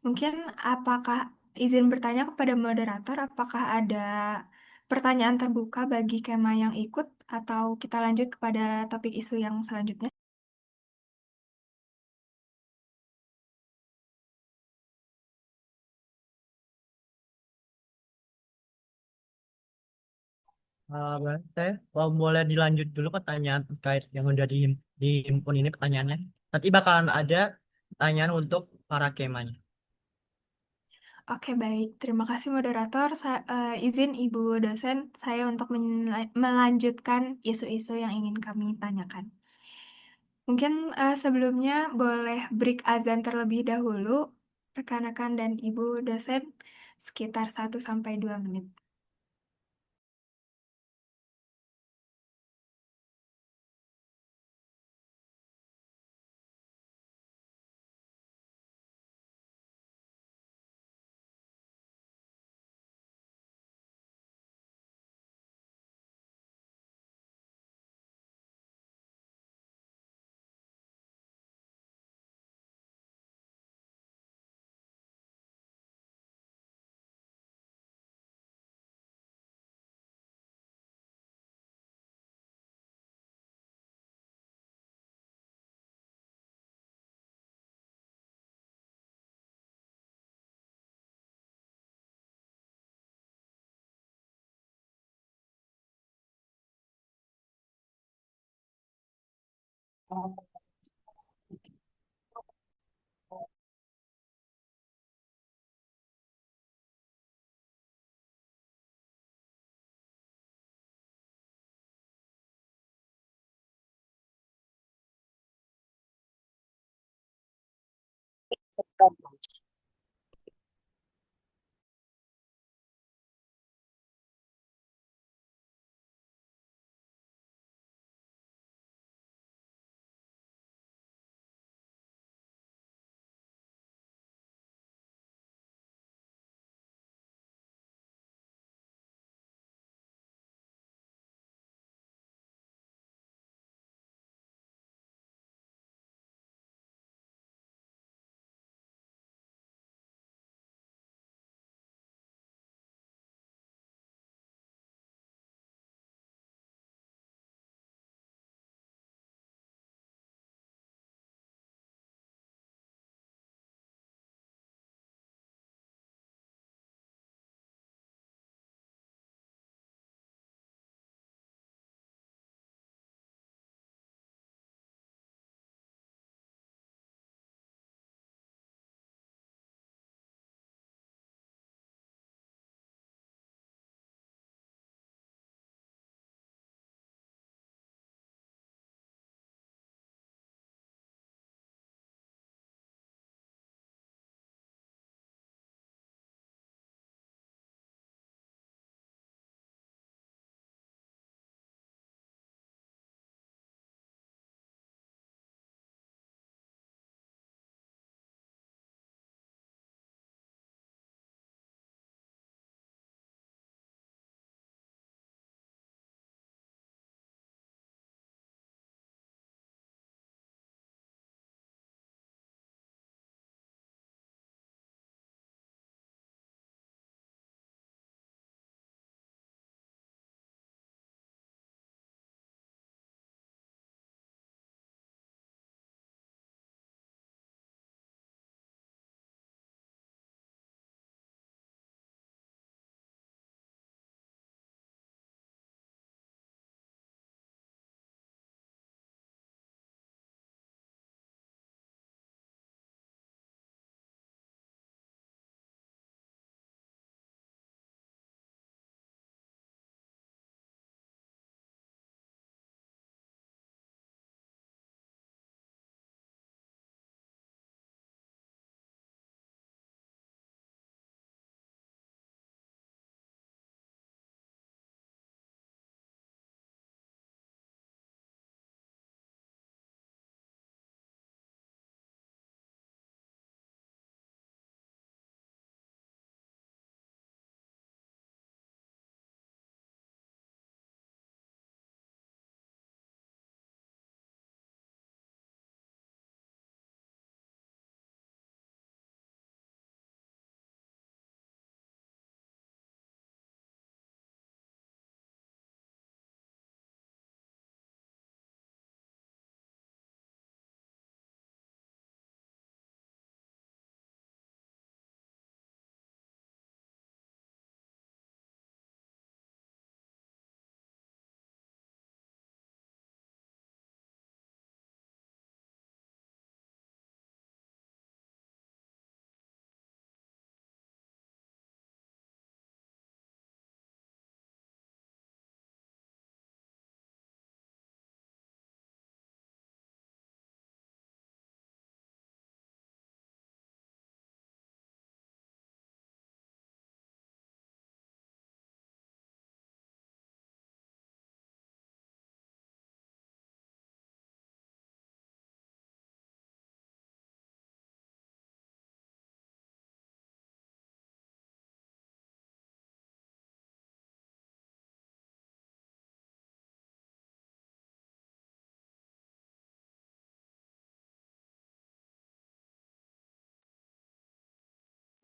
Mungkin apakah izin bertanya kepada moderator, apakah ada pertanyaan terbuka bagi Kema yang ikut atau kita lanjut kepada topik isu yang selanjutnya? Saya kalau boleh dilanjut dulu pertanyaan terkait yang udah dihimpun ini pertanyaannya. Nanti bakalan ada pertanyaan untuk para kemanya. Oke, baik. Terima kasih moderator. Izin Ibu dosen saya untuk melanjutkan isu-isu yang ingin kami tanyakan. Mungkin sebelumnya boleh break azan terlebih dahulu, rekan-rekan dan Ibu dosen, sekitar 1 sampai 2 menit.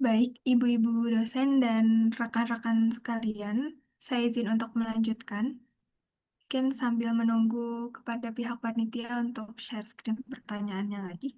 Baik, ibu-ibu dosen dan rekan-rekan sekalian, saya izin untuk melanjutkan. Mungkin sambil menunggu kepada pihak panitia untuk share screen pertanyaannya lagi.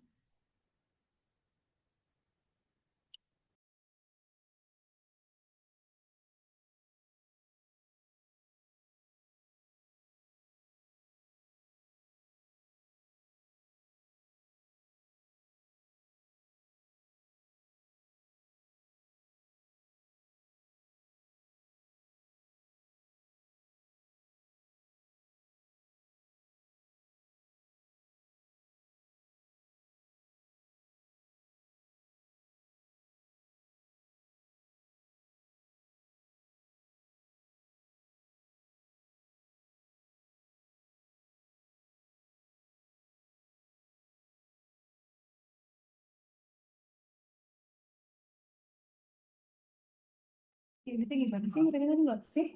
Ini tuh gimana sih? Mereka nggak sih?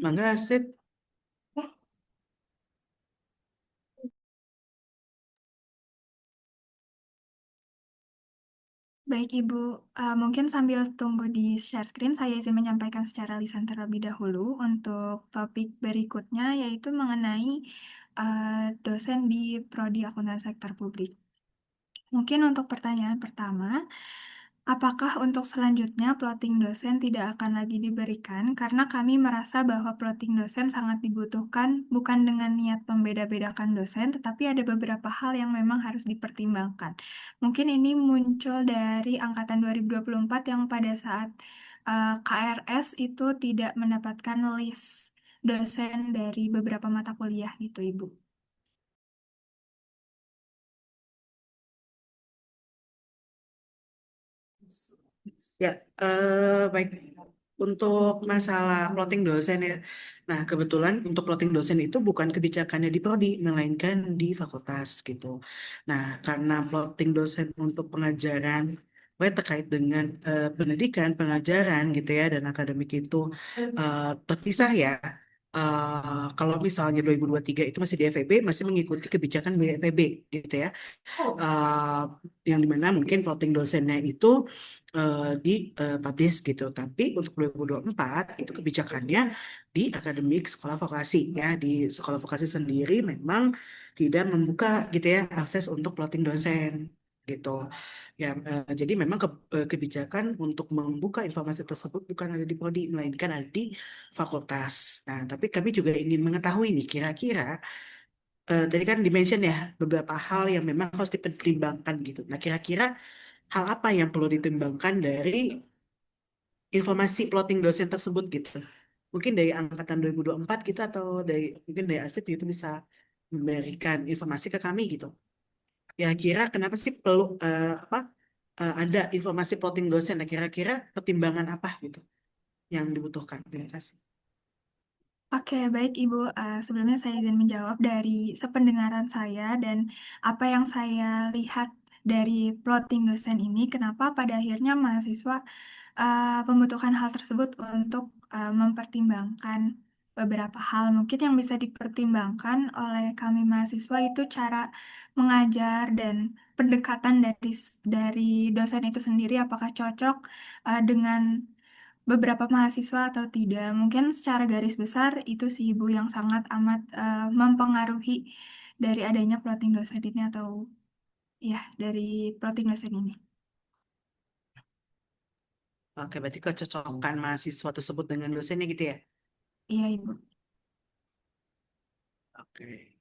Mangga Astrid. Baik, Ibu. Mungkin sambil tunggu di share screen, saya izin menyampaikan secara lisan terlebih dahulu untuk topik berikutnya, yaitu mengenai dosen di Prodi Akuntansi Sektor Publik. Mungkin untuk pertanyaan pertama, apakah untuk selanjutnya plotting dosen tidak akan lagi diberikan? Karena kami merasa bahwa plotting dosen sangat dibutuhkan bukan dengan niat membeda-bedakan dosen, tetapi ada beberapa hal yang memang harus dipertimbangkan. Mungkin ini muncul dari angkatan 2024 yang pada saat KRS itu tidak mendapatkan list dosen dari beberapa mata kuliah gitu, Ibu. Ya, baik. Untuk masalah plotting dosen ya. Nah, kebetulan untuk plotting dosen itu bukan kebijakannya di prodi, melainkan di fakultas gitu. Nah, karena plotting dosen untuk pengajaran, terkait dengan pendidikan, pengajaran gitu ya, dan akademik itu terpisah ya. Kalau misalnya 2023 itu masih di FEB, masih mengikuti kebijakan di FEB gitu ya. eh, yang dimana mungkin plotting dosennya itu di publish gitu. Tapi untuk 2024 itu kebijakannya di akademik sekolah vokasi ya. Di sekolah vokasi sendiri memang tidak membuka gitu ya akses untuk plotting dosen gitu. Ya, jadi memang kebijakan untuk membuka informasi tersebut bukan ada di prodi, melainkan ada di fakultas. Nah, tapi kami juga ingin mengetahui nih kira-kira tadi kan dimention ya beberapa hal yang memang harus dipertimbangkan gitu. Nah, kira-kira hal apa yang perlu ditimbangkan dari informasi plotting dosen tersebut gitu. Mungkin dari angkatan 2024 gitu atau dari mungkin dari Astrid itu bisa memberikan informasi ke kami gitu. Kira-kira kenapa sih perlu ada informasi plotting dosen? Nah, kira-kira pertimbangan apa gitu yang dibutuhkan? Terima kasih. Oke, baik Ibu. Sebelumnya saya izin menjawab dari sependengaran saya dan apa yang saya lihat dari plotting dosen ini, kenapa pada akhirnya mahasiswa membutuhkan hal tersebut untuk mempertimbangkan beberapa hal. Mungkin yang bisa dipertimbangkan oleh kami mahasiswa itu cara mengajar dan pendekatan dari dosen itu sendiri, apakah cocok dengan beberapa mahasiswa atau tidak. Mungkin secara garis besar itu sih Ibu yang sangat amat mempengaruhi dari adanya plotting dosen ini atau ya dari plotting dosen ini. Oke, berarti kecocokan mahasiswa tersebut dengan dosennya gitu ya? Iya Ibu. Oke.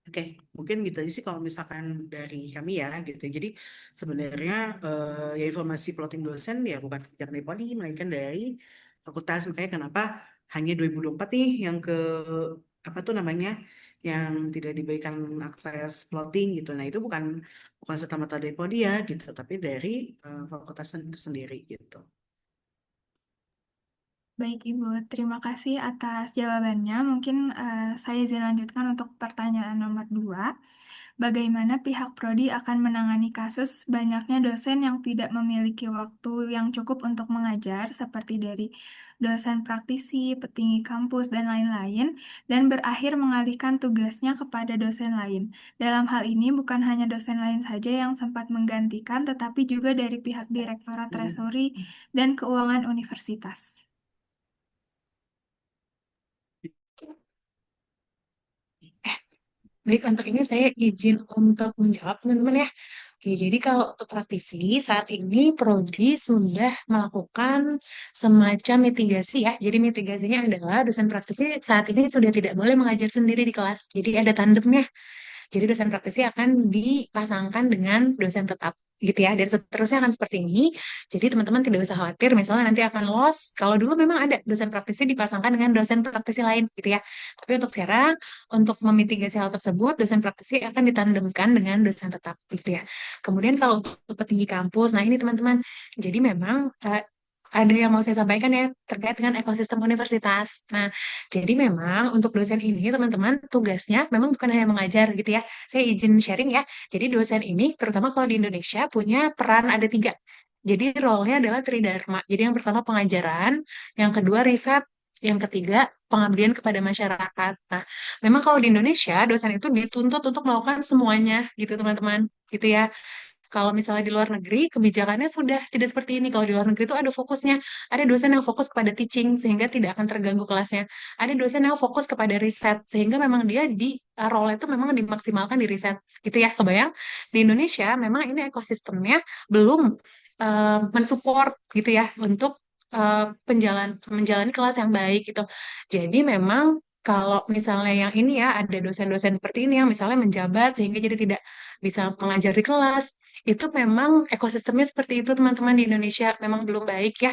Oke, mungkin gitu aja sih kalau misalkan dari kami ya gitu. Jadi sebenarnya ya informasi plotting dosen ya bukan kebijakan dari prodi, melainkan dari fakultas. Makanya kenapa hanya 2024 nih yang ke apa tuh namanya yang tidak diberikan akses plotting gitu. Nah itu bukan bukan serta-merta dari prodi ya gitu, tapi dari fakultas itu sendiri gitu. Baik Ibu, terima kasih atas jawabannya. Mungkin saya izin lanjutkan untuk pertanyaan nomor 2. Bagaimana pihak prodi akan menangani kasus banyaknya dosen yang tidak memiliki waktu yang cukup untuk mengajar, seperti dari dosen praktisi, petinggi kampus, dan lain-lain, dan berakhir mengalihkan tugasnya kepada dosen lain. Dalam hal ini, bukan hanya dosen lain saja yang sempat menggantikan, tetapi juga dari pihak Direktorat Treasury dan Keuangan Universitas. Baik, untuk ini saya izin untuk menjawab teman-teman ya. Oke, jadi kalau untuk praktisi, saat ini Prodi sudah melakukan semacam mitigasi ya. Jadi mitigasinya adalah dosen praktisi saat ini sudah tidak boleh mengajar sendiri di kelas. Jadi ada tandemnya. Jadi dosen praktisi akan dipasangkan dengan dosen tetap gitu ya. Dan seterusnya akan seperti ini. Jadi teman-teman tidak usah khawatir misalnya nanti akan loss. Kalau dulu memang ada dosen praktisi dipasangkan dengan dosen praktisi lain gitu ya. Tapi untuk sekarang untuk memitigasi hal tersebut dosen praktisi akan ditandemkan dengan dosen tetap gitu ya. Kemudian kalau untuk petinggi kampus, nah ini teman-teman. Jadi memang ada yang mau saya sampaikan ya terkait dengan ekosistem universitas. Nah, jadi memang untuk dosen ini teman-teman tugasnya memang bukan hanya mengajar gitu ya. Saya izin sharing ya. Jadi dosen ini terutama kalau di Indonesia punya peran ada tiga. Jadi role-nya adalah tridharma. Jadi yang pertama pengajaran, yang kedua riset, yang ketiga pengabdian kepada masyarakat. Nah, memang kalau di Indonesia dosen itu dituntut untuk melakukan semuanya gitu teman-teman. Gitu ya. Kalau misalnya di luar negeri, kebijakannya sudah tidak seperti ini. Kalau di luar negeri itu ada fokusnya. Ada dosen yang fokus kepada teaching, sehingga tidak akan terganggu kelasnya. Ada dosen yang fokus kepada riset, sehingga memang dia di role itu memang dimaksimalkan di riset. Gitu ya, kebayang? Di Indonesia, memang ini ekosistemnya belum mensupport gitu ya, untuk menjalani kelas yang baik gitu. Jadi memang kalau misalnya yang ini ya, ada dosen-dosen seperti ini yang misalnya menjabat sehingga jadi tidak bisa mengajar di kelas, itu memang ekosistemnya seperti itu teman-teman di Indonesia memang belum baik ya.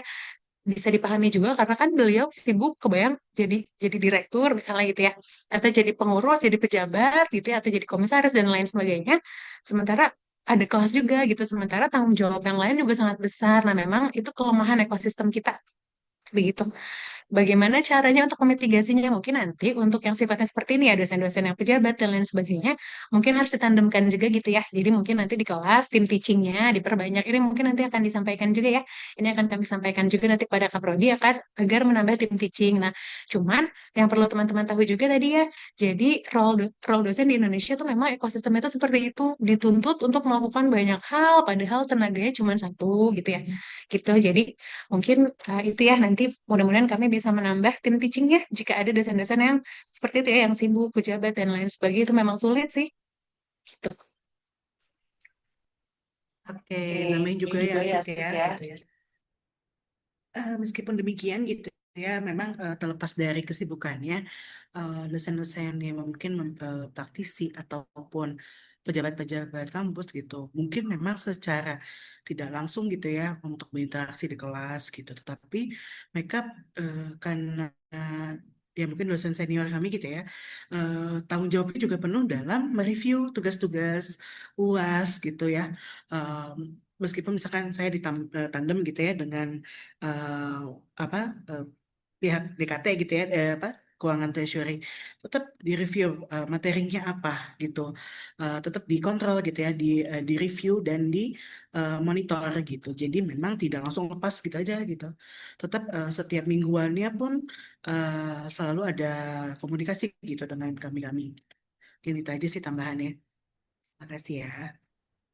Bisa dipahami juga karena kan beliau sibuk kebayang jadi direktur misalnya gitu ya. Atau jadi pengurus, jadi pejabat gitu ya atau jadi komisaris dan lain sebagainya. Sementara ada kelas juga gitu. Sementara tanggung jawab yang lain juga sangat besar. Nah, memang itu kelemahan ekosistem kita begitu. Bagaimana caranya untuk memitigasinya? Mungkin nanti untuk yang sifatnya seperti ini ya, dosen-dosen yang pejabat dan lain sebagainya, mungkin harus ditandemkan juga gitu ya. Jadi mungkin nanti di kelas, tim teachingnya diperbanyak. Ini mungkin nanti akan disampaikan juga ya. Ini akan kami sampaikan juga nanti pada Kaprodi akan agar menambah tim teaching. Nah, cuman yang perlu teman-teman tahu juga tadi ya, jadi role dosen di Indonesia tuh memang ekosistemnya itu seperti itu, dituntut untuk melakukan banyak hal, padahal tenaganya cuma satu gitu ya. Gitu, jadi mungkin itu ya nanti mudah-mudahan kami bisa menambah tim teachingnya jika ada dosen-dosen yang seperti itu ya yang sibuk pejabat dan lain sebagainya itu memang sulit sih gitu. Oke, namanya juga ya asik ya gitu ya. Meskipun demikian gitu ya, memang terlepas dari kesibukannya, dosen-dosen yang mungkin praktisi ataupun pejabat-pejabat kampus gitu, mungkin memang secara tidak langsung gitu ya untuk berinteraksi di kelas gitu, tetapi mereka karena ya mungkin dosen senior kami gitu ya, tanggung jawabnya juga penuh dalam mereview tugas-tugas UAS gitu ya. Em, Meskipun misalkan saya tandem gitu ya dengan eh, apa eh, pihak DKT gitu ya, apa keuangan treasury, tetap direview materinya apa gitu. Tetap dikontrol gitu ya, di review dan di monitor gitu. Jadi memang tidak langsung lepas gitu aja gitu. Tetap setiap mingguannya pun selalu ada komunikasi gitu dengan kami-kami. Mungkin itu aja sih tambahannya. Makasih ya.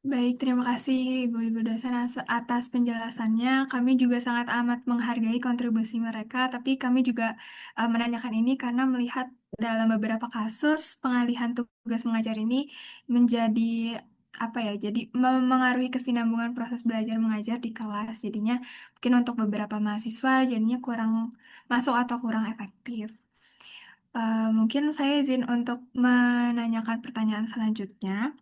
Baik, terima kasih Ibu-Ibu dosen atas penjelasannya. Kami juga sangat amat menghargai kontribusi mereka, tapi kami juga menanyakan ini karena melihat dalam beberapa kasus pengalihan tugas mengajar ini menjadi apa ya? Jadi memengaruhi kesinambungan proses belajar mengajar di kelas. Jadinya mungkin untuk beberapa mahasiswa jadinya kurang masuk atau kurang efektif. Mungkin saya izin untuk menanyakan pertanyaan selanjutnya.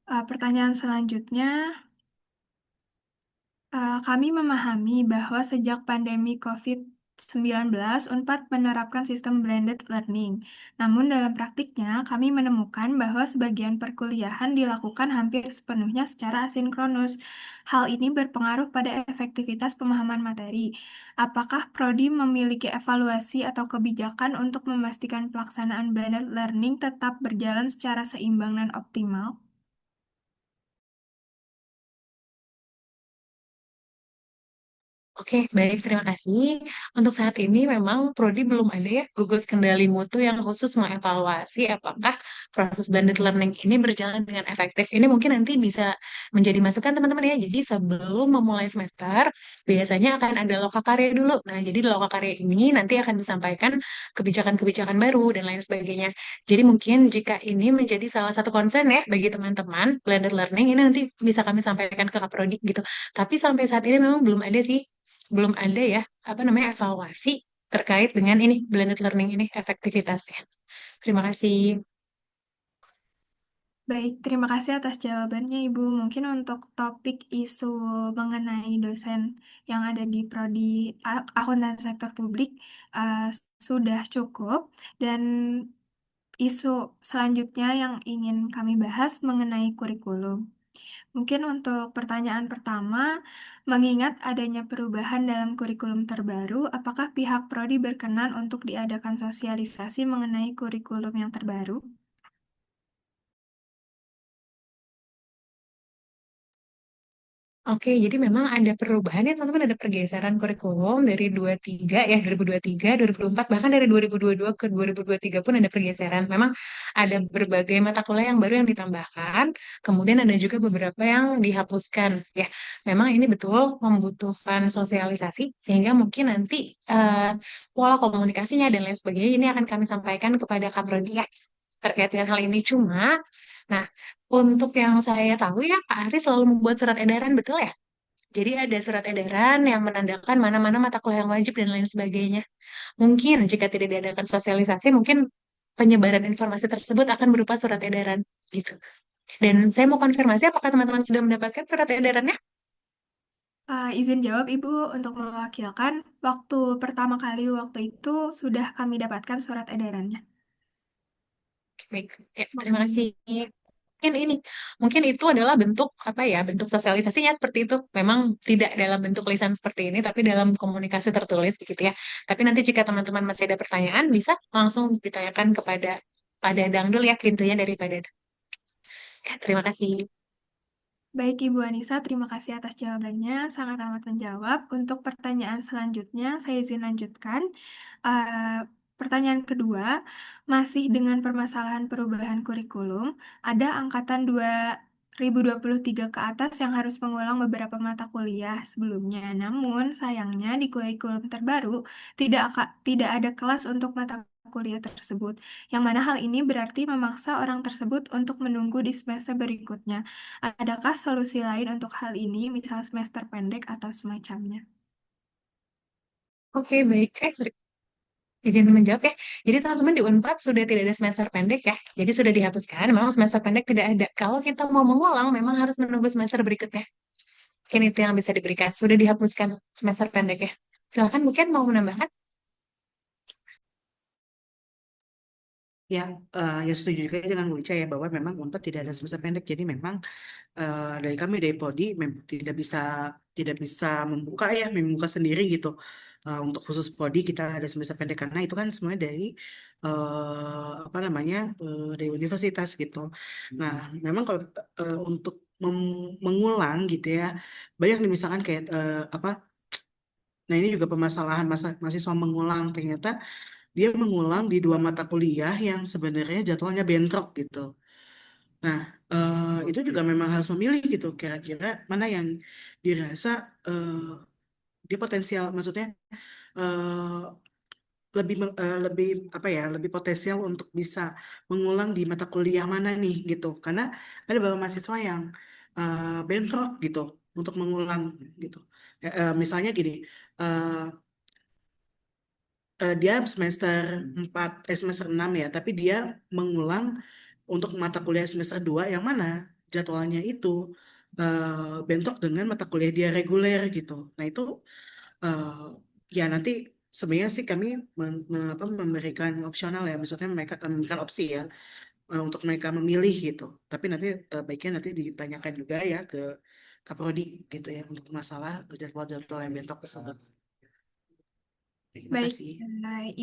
Pertanyaan selanjutnya, kami memahami bahwa sejak pandemi COVID-19 2019, Unpad menerapkan sistem blended learning. Namun dalam praktiknya, kami menemukan bahwa sebagian perkuliahan dilakukan hampir sepenuhnya secara asinkronus. Hal ini berpengaruh pada efektivitas pemahaman materi. Apakah Prodi memiliki evaluasi atau kebijakan untuk memastikan pelaksanaan blended learning tetap berjalan secara seimbang dan optimal? Oke, baik, terima kasih. Untuk saat ini memang Prodi belum ada ya gugus kendali mutu yang khusus mengevaluasi apakah proses blended learning ini berjalan dengan efektif. Ini mungkin nanti bisa menjadi masukan teman-teman ya. Jadi sebelum memulai semester, biasanya akan ada lokakarya dulu. Nah, jadi di lokakarya ini nanti akan disampaikan kebijakan-kebijakan baru dan lain sebagainya. Jadi mungkin jika ini menjadi salah satu concern ya bagi teman-teman, blended learning ini nanti bisa kami sampaikan ke Kaprodi gitu. Tapi sampai saat ini memang belum ada sih, belum ada ya apa namanya evaluasi terkait dengan ini blended learning ini efektivitasnya. Terima kasih. Baik, terima kasih atas jawabannya Ibu. Mungkin untuk topik isu mengenai dosen yang ada di Prodi Akuntan Sektor Publik uh, sudah cukup dan isu selanjutnya yang ingin kami bahas mengenai kurikulum. Mungkin untuk pertanyaan pertama, mengingat adanya perubahan dalam kurikulum terbaru, apakah pihak Prodi berkenan untuk diadakan sosialisasi mengenai kurikulum yang terbaru? Oke, jadi memang ada perubahan ya teman-teman, ada pergeseran kurikulum dari 23 ya, 2023, 2024, bahkan dari 2022 ke 2023 pun ada pergeseran. Memang ada berbagai mata kuliah yang baru yang ditambahkan, kemudian ada juga beberapa yang dihapuskan. Ya, memang ini betul membutuhkan sosialisasi, sehingga mungkin nanti pola komunikasinya dan lain sebagainya ini akan kami sampaikan kepada Kaprodi ya, terkait dengan hal ini. Cuma, nah, untuk yang saya tahu ya, Pak Ari selalu membuat surat edaran, betul ya? Jadi ada surat edaran yang menandakan mana-mana mata kuliah yang wajib dan lain sebagainya. Mungkin jika tidak diadakan sosialisasi, mungkin penyebaran informasi tersebut akan berupa surat edaran gitu. Dan saya mau konfirmasi apakah teman-teman sudah mendapatkan surat edarannya? Izin jawab Ibu untuk mewakilkan, waktu pertama kali waktu itu sudah kami dapatkan surat edarannya. Baik, ya, terima kasih. Mungkin ini, mungkin itu adalah bentuk apa ya, bentuk sosialisasinya seperti itu. Memang tidak dalam bentuk lisan seperti ini, tapi dalam komunikasi tertulis gitu ya. Tapi nanti jika teman-teman masih ada pertanyaan, bisa langsung ditanyakan kepada Pak Dadang dulu ya, pintunya dari Pak Dadang. Ya, terima kasih. Baik Ibu Anissa, terima kasih atas jawabannya, sangat amat menjawab. Untuk pertanyaan selanjutnya, saya izin lanjutkan. Pertanyaan kedua, masih dengan permasalahan perubahan kurikulum, ada angkatan 2023 ke atas yang harus mengulang beberapa mata kuliah sebelumnya. Namun, sayangnya di kurikulum terbaru tidak ada kelas untuk mata kuliah tersebut, yang mana hal ini berarti memaksa orang tersebut untuk menunggu di semester berikutnya. Adakah solusi lain untuk hal ini, misal semester pendek atau semacamnya? Oke, baik. Sorry. Izin menjawab ya. Jadi teman-teman di Unpad sudah tidak ada semester pendek ya. Jadi sudah dihapuskan. Memang semester pendek tidak ada. Kalau kita mau mengulang, memang harus menunggu semester berikutnya. Mungkin itu yang bisa diberikan. Sudah dihapuskan semester pendek ya. Silakan mungkin mau menambahkan. Ya, ya setuju juga dengan Bu Ica ya bahwa memang Unpad tidak ada semester pendek. Jadi memang dari kami dari Prodi memang tidak bisa membuka sendiri gitu. Untuk khusus Prodi kita ada semester pendek karena itu kan semuanya dari apa namanya dari universitas gitu. Nah, memang kalau untuk mengulang gitu ya banyak nih misalkan kayak apa. Nah, ini juga permasalahan mahasiswa mengulang ternyata dia mengulang di dua mata kuliah yang sebenarnya jadwalnya bentrok gitu. Nah, itu juga memang harus memilih gitu, kira-kira mana yang dirasa eh, dia potensial, maksudnya eh, lebih apa ya, lebih potensial untuk bisa mengulang di mata kuliah mana nih gitu. Karena ada beberapa mahasiswa yang bentrok gitu untuk mengulang gitu. Misalnya gini. eh, dia semester 4 semester 6 ya, tapi dia mengulang untuk mata kuliah semester 2 yang mana jadwalnya itu bentrok dengan mata kuliah dia reguler gitu. Nah, itu eh, ya nanti sebenarnya sih kami memberikan opsional ya, maksudnya mereka memberikan opsi ya untuk mereka memilih gitu. Tapi nanti baiknya nanti ditanyakan juga ya ke Kaprodi gitu ya untuk masalah jadwal-jadwal yang bentrok tersebut. Terima Baik, kasih.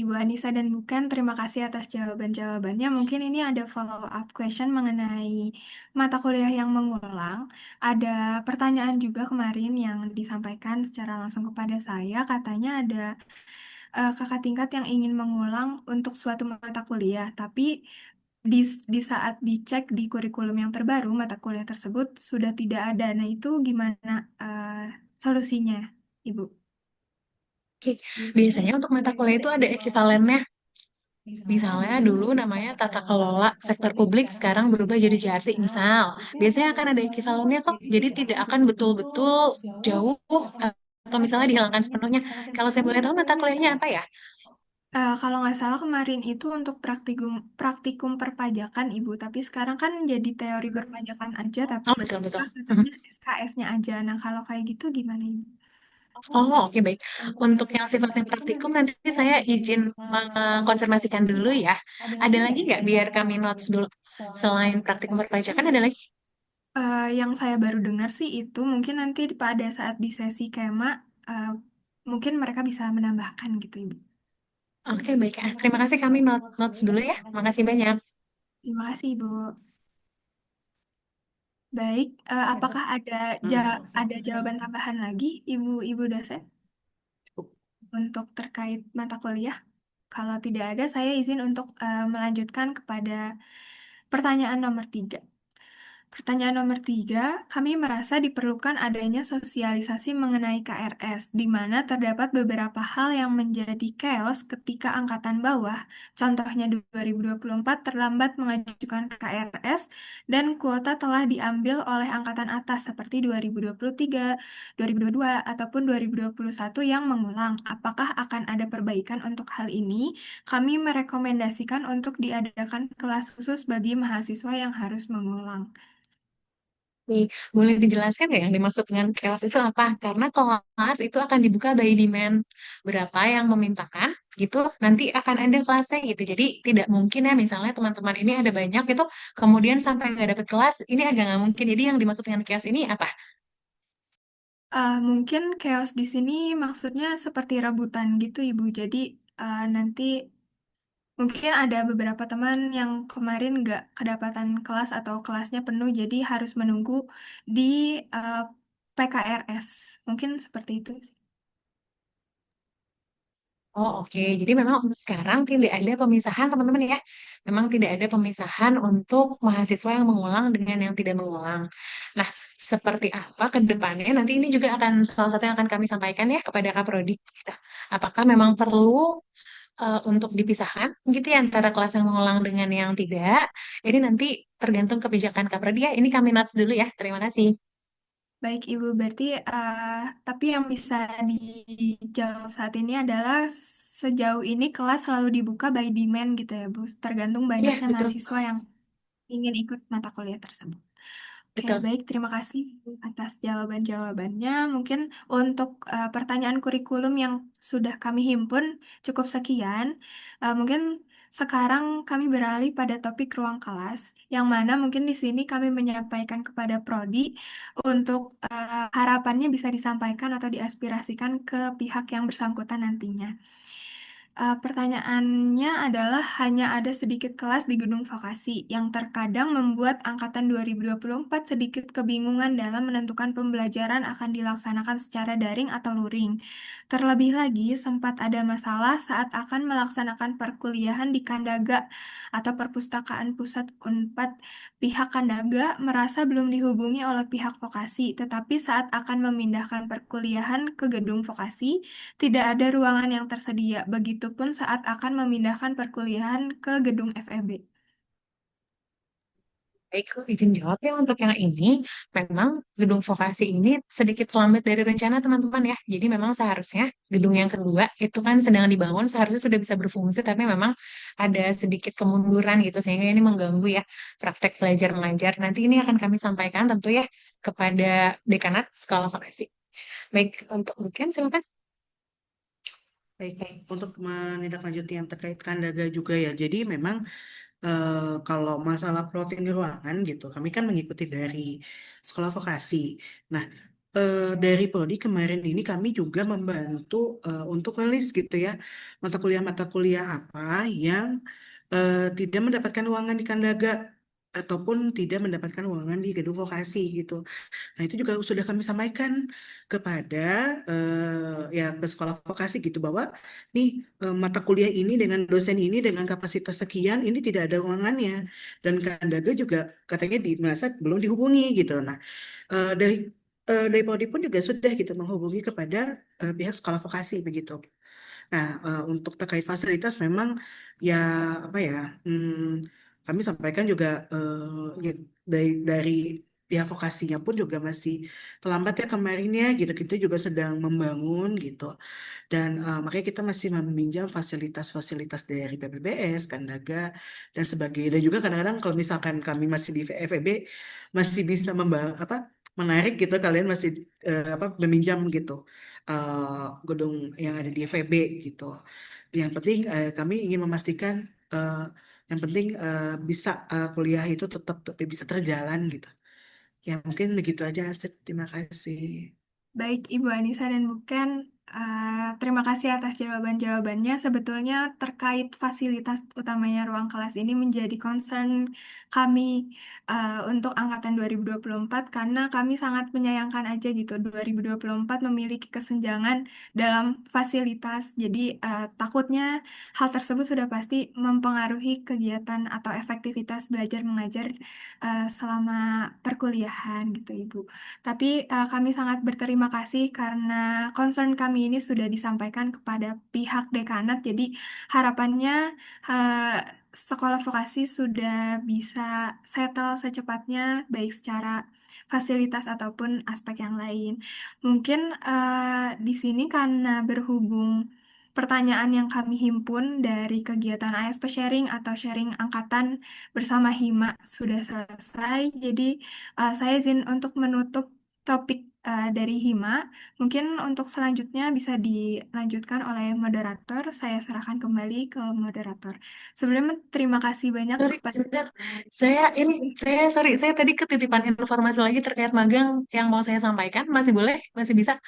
Ibu Anissa dan Bukan, terima kasih atas jawaban-jawabannya. Mungkin ini ada follow-up question mengenai mata kuliah yang mengulang. Ada pertanyaan juga kemarin yang disampaikan secara langsung kepada saya. Katanya ada kakak tingkat yang ingin mengulang untuk suatu mata kuliah, tapi di saat dicek di kurikulum yang terbaru, mata kuliah tersebut sudah tidak ada. Nah, itu gimana solusinya, Ibu? Oke, biasanya untuk mata kuliah itu ada ekivalennya. Misalnya dulu namanya tata kelola sektor publik, sekarang berubah jadi JRC. Misal, biasanya akan ada ekivalennya kok. Jadi tidak akan betul-betul jauh atau misalnya dihilangkan sepenuhnya. Kalau saya boleh tahu mata kuliahnya apa ya? Kalau nggak salah kemarin itu untuk praktikum praktikum perpajakan Ibu, tapi sekarang kan jadi teori perpajakan aja, tapi Oh, betul-betul. katanya SKS-nya aja. Nah, kalau kayak gitu gimana Ibu? Oh, oke baik. Untuk yang sifatnya praktikum nanti saya izin mengkonfirmasikan dulu ya. Ada lagi nggak biar kami notes dulu? Selain praktikum perpajakan ada lagi? Yang saya baru dengar sih itu mungkin nanti pada saat di sesi kema eh, mungkin mereka bisa menambahkan gitu Ibu. Oke baik. Terima kasih kami notes dulu ya. Makasih banyak. Terima kasih Ibu. Baik, apakah ada jawaban tambahan lagi Ibu dosen untuk terkait mata kuliah? Kalau tidak ada, saya izin untuk melanjutkan kepada pertanyaan nomor 3. Pertanyaan nomor 3, kami merasa diperlukan adanya sosialisasi mengenai KRS, di mana terdapat beberapa hal yang menjadi chaos ketika angkatan bawah, contohnya 2024 terlambat mengajukan KRS, dan kuota telah diambil oleh angkatan atas seperti 2023, 2022, ataupun 2021 yang mengulang. Apakah akan ada perbaikan untuk hal ini? Kami merekomendasikan untuk diadakan kelas khusus bagi mahasiswa yang harus mengulang. Nih, boleh dijelaskan nggak yang dimaksud dengan chaos itu apa? Karena kelas itu akan dibuka by demand. Berapa yang memintakan gitu, nanti akan ada kelasnya gitu. Jadi tidak mungkin ya misalnya teman-teman ini ada banyak gitu, kemudian sampai nggak dapet kelas, ini agak nggak mungkin. Jadi yang dimaksud dengan chaos ini apa? Mungkin chaos di sini maksudnya seperti rebutan gitu, Ibu. Jadi nanti mungkin ada beberapa teman yang kemarin nggak kedapatan kelas atau kelasnya penuh, jadi harus menunggu di uh, PKRS. Mungkin seperti itu sih. Oh oke, jadi memang untuk sekarang tidak ada pemisahan teman-teman ya. Memang tidak ada pemisahan untuk mahasiswa yang mengulang dengan yang tidak mengulang. Nah, seperti apa ke depannya? Nanti ini juga akan salah satu yang akan kami sampaikan ya kepada Kak Prodi. Nah, apakah memang perlu untuk dipisahkan gitu ya antara kelas yang mengulang dengan yang tidak? Ini nanti tergantung kebijakan Kak Prodi ya. Ini kami notes dulu ya. Terima kasih. Baik, Ibu. Berarti, tapi yang bisa dijawab saat ini adalah sejauh ini kelas selalu dibuka by demand gitu ya, Bu. Tergantung Iya, banyaknya betul. mahasiswa yang ingin ikut mata kuliah tersebut. Oke, Betul. baik. Terima kasih atas jawaban-jawabannya. Mungkin untuk pertanyaan kurikulum yang sudah kami himpun cukup sekian. Mungkin sekarang kami beralih pada topik ruang kelas, yang mana mungkin di sini kami menyampaikan kepada Prodi untuk harapannya bisa disampaikan atau diaspirasikan ke pihak yang bersangkutan nantinya. Pertanyaannya adalah hanya ada sedikit kelas di gedung vokasi yang terkadang membuat angkatan 2024 sedikit kebingungan dalam menentukan pembelajaran akan dilaksanakan secara daring atau luring. Terlebih lagi, sempat ada masalah saat akan melaksanakan perkuliahan di Kandaga atau Perpustakaan Pusat Unpad. Pihak Kandaga merasa belum dihubungi oleh pihak vokasi, tetapi saat akan memindahkan perkuliahan ke gedung vokasi, tidak ada ruangan yang tersedia, begitupun saat akan memindahkan perkuliahan ke gedung FEB. Baik, izin jawab ya untuk yang ini. Memang gedung vokasi ini sedikit terlambat dari rencana teman-teman ya. Jadi memang seharusnya gedung yang kedua itu kan sedang dibangun, seharusnya sudah bisa berfungsi, tapi memang ada sedikit kemunduran gitu sehingga ini mengganggu ya praktek belajar mengajar. Nanti ini akan kami sampaikan tentu ya kepada dekanat sekolah vokasi. Baik, untuk mungkin silakan. Baik, untuk menindaklanjuti yang terkait Kandaga juga ya. Jadi memang kalau masalah protein di ruangan gitu, kami kan mengikuti dari sekolah vokasi. Nah, dari Prodi kemarin ini kami juga membantu untuk ngelis gitu ya mata kuliah apa yang tidak mendapatkan ruangan di Kandaga ataupun tidak mendapatkan ruangan di gedung vokasi gitu. Nah, itu juga sudah kami sampaikan kepada ya ke sekolah vokasi gitu bahwa nih mata kuliah ini dengan dosen ini dengan kapasitas sekian ini tidak ada ruangannya dan Kandaga juga katanya di masa belum dihubungi gitu. Nah, dari Prodi pun juga sudah gitu menghubungi kepada pihak sekolah vokasi begitu. Nah, untuk terkait fasilitas memang ya apa ya, kami sampaikan juga ya, dari pihak vokasinya pun juga masih terlambat ya kemarin ya gitu. Kita juga sedang membangun gitu. Dan makanya kita masih meminjam fasilitas-fasilitas dari BPBS, Kandaga, dan sebagainya. Dan juga kadang-kadang kalau misalkan kami masih di FEB, masih bisa apa, menarik gitu, kalian masih apa, meminjam gitu gedung yang ada di FEB gitu. Yang penting kami ingin memastikan eh, yang penting bisa kuliah itu tetap bisa terjalan gitu. Ya mungkin begitu aja, Astrid. Terima kasih. Baik, Ibu Anissa dan Buken, terima kasih atas jawaban-jawabannya. Sebetulnya terkait fasilitas utamanya ruang kelas ini menjadi concern kami untuk angkatan 2024 karena kami sangat menyayangkan aja gitu 2024 memiliki kesenjangan dalam fasilitas. Jadi takutnya hal tersebut sudah pasti mempengaruhi kegiatan atau efektivitas belajar mengajar selama perkuliahan gitu, Ibu. Tapi kami sangat berterima kasih karena concern kami ini sudah disampaikan kepada pihak dekanat. Jadi harapannya eh, sekolah vokasi sudah bisa settle secepatnya, baik secara fasilitas ataupun aspek yang lain. Mungkin di sini karena berhubung pertanyaan yang kami himpun dari kegiatan ASP Sharing atau sharing angkatan bersama Hima sudah selesai. Jadi saya izin untuk menutup topik dari Hima. Mungkin untuk selanjutnya bisa dilanjutkan oleh moderator. Saya serahkan kembali ke moderator. Sebelumnya terima kasih banyak Sorry, kepada sebentar. Saya tadi ketitipan informasi lagi terkait magang yang mau saya sampaikan. Masih boleh? Masih bisa?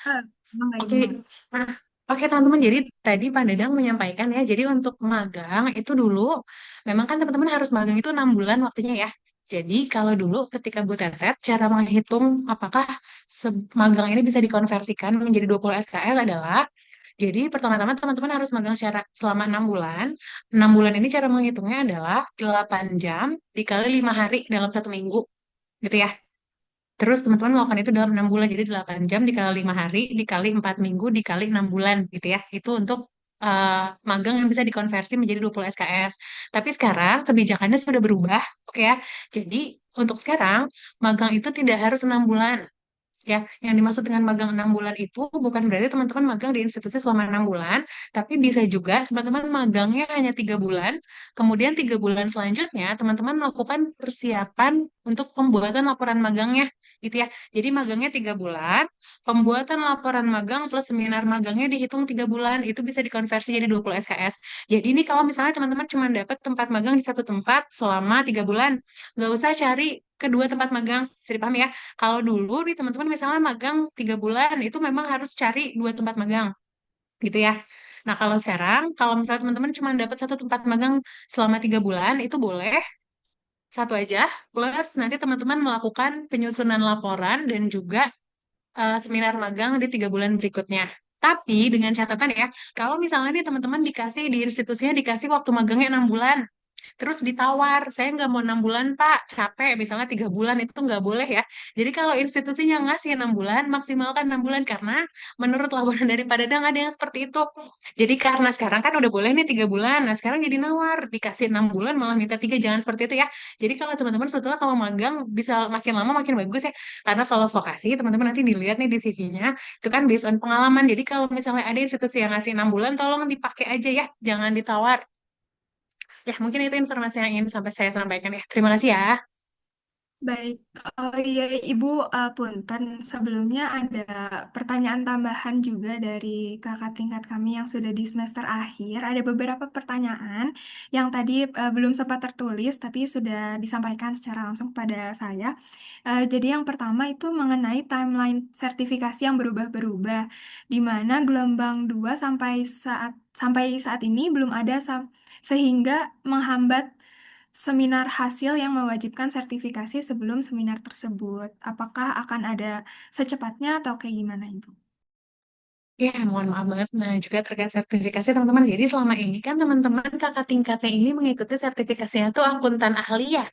Mangga Ibu Oke, Mangga. nah, oke teman-teman. Jadi tadi Pak Dadang menyampaikan ya. Jadi untuk magang itu dulu, memang kan teman-teman harus magang itu 6 bulan waktunya ya. Jadi kalau dulu ketika Bu Tetet, cara menghitung apakah magang ini bisa dikonversikan menjadi 20 SKS adalah, jadi pertama-tama teman-teman harus magang secara selama 6 bulan. 6 bulan ini cara menghitungnya adalah 8 jam dikali 5 hari dalam 1 minggu, gitu ya. Terus teman-teman melakukan itu dalam 6 bulan, jadi 8 jam dikali 5 hari, dikali 4 minggu, dikali 6 bulan gitu ya. Itu untuk magang yang bisa dikonversi menjadi 20 SKS. Tapi sekarang kebijakannya sudah berubah, oke ya. Jadi untuk sekarang, magang itu tidak harus 6 bulan. Ya, yang dimaksud dengan magang 6 bulan itu bukan berarti teman-teman magang di institusi selama 6 bulan, tapi bisa juga teman-teman magangnya hanya 3 bulan, kemudian 3 bulan selanjutnya teman-teman melakukan persiapan untuk pembuatan laporan magangnya, gitu ya. Jadi magangnya 3 bulan, pembuatan laporan magang plus seminar magangnya dihitung 3 bulan, itu bisa dikonversi jadi 20 SKS. Jadi ini kalau misalnya teman-teman cuma dapat tempat magang di satu tempat selama 3 bulan, nggak usah cari kedua tempat magang, bisa dipahami ya. Kalau dulu nih teman-teman misalnya magang 3 bulan, itu memang harus cari dua tempat magang, gitu ya. Nah kalau sekarang, kalau misalnya teman-teman cuma dapat satu tempat magang selama 3 bulan, itu boleh satu aja, plus nanti teman-teman melakukan penyusunan laporan dan juga seminar magang di 3 bulan berikutnya. Tapi dengan catatan ya, kalau misalnya nih teman-teman dikasih di institusinya dikasih waktu magangnya 6 bulan, terus ditawar, saya nggak mau 6 bulan Pak, capek, misalnya 3 bulan itu nggak boleh ya. Jadi kalau institusinya ngasih 6 bulan, maksimalkan 6 bulan karena menurut laporan dari Pak Dadang ada yang seperti itu. Jadi karena sekarang kan udah boleh nih 3 bulan, nah sekarang jadi nawar, dikasih 6 bulan malah minta tiga, jangan seperti itu ya. Jadi kalau teman-teman sebetulnya kalau magang bisa makin lama makin bagus ya, karena kalau vokasi teman-teman nanti dilihat nih di CV-nya, itu kan based on pengalaman. Jadi kalau misalnya ada institusi yang ngasih 6 bulan, tolong dipakai aja ya, jangan ditawar. Ya, mungkin itu informasi yang ingin sampai saya sampaikan ya. Terima kasih ya. Baik, oh iya Ibu, punten. Sebelumnya ada pertanyaan tambahan juga dari kakak tingkat kami yang sudah di semester akhir. Ada beberapa pertanyaan yang tadi belum sempat tertulis, tapi sudah disampaikan secara langsung pada saya. Jadi yang pertama itu mengenai timeline sertifikasi yang berubah-berubah, di mana gelombang 2 sampai saat ini belum ada sehingga menghambat seminar hasil yang mewajibkan sertifikasi sebelum seminar tersebut. Apakah akan ada secepatnya atau kayak gimana, Ibu? Ya, mohon maaf banget. Nah, juga terkait sertifikasi teman-teman. Jadi selama ini kan teman-teman kakak tingkatnya ini mengikuti sertifikasinya tuh akuntan ahli ya.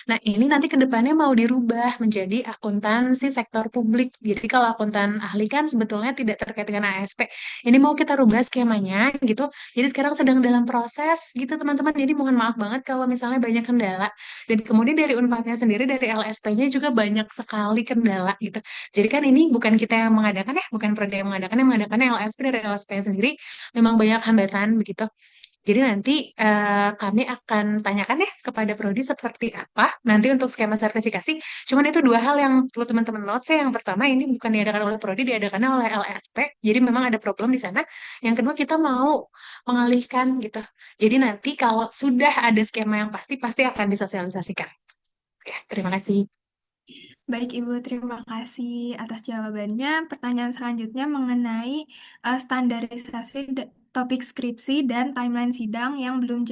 Nah, ini nanti ke depannya mau dirubah menjadi akuntansi sektor publik. Jadi kalau akuntan ahli kan sebetulnya tidak terkait dengan ASP. Ini mau kita rubah skemanya gitu. Jadi sekarang sedang dalam proses gitu teman-teman. Jadi mohon maaf banget kalau misalnya banyak kendala. Dan kemudian dari Unpadnya sendiri, dari LSP-nya juga banyak sekali kendala gitu. Jadi kan ini bukan kita yang mengadakan ya, bukan Prodi yang mengadakan LSP, dari LSP sendiri memang banyak hambatan begitu. Jadi nanti kami akan tanyakan ya kepada Prodi seperti apa nanti untuk skema sertifikasi. Cuman itu dua hal yang perlu teman-teman note ya. Yang pertama ini bukan diadakan oleh Prodi, diadakannya oleh LSP. Jadi memang ada problem di sana. Yang kedua kita mau mengalihkan gitu. Jadi nanti kalau sudah ada skema yang pasti, pasti akan disosialisasikan. Ya, terima kasih. Baik, Ibu, terima kasih atas jawabannya. Pertanyaan selanjutnya mengenai standarisasi topik skripsi dan timeline sidang yang belum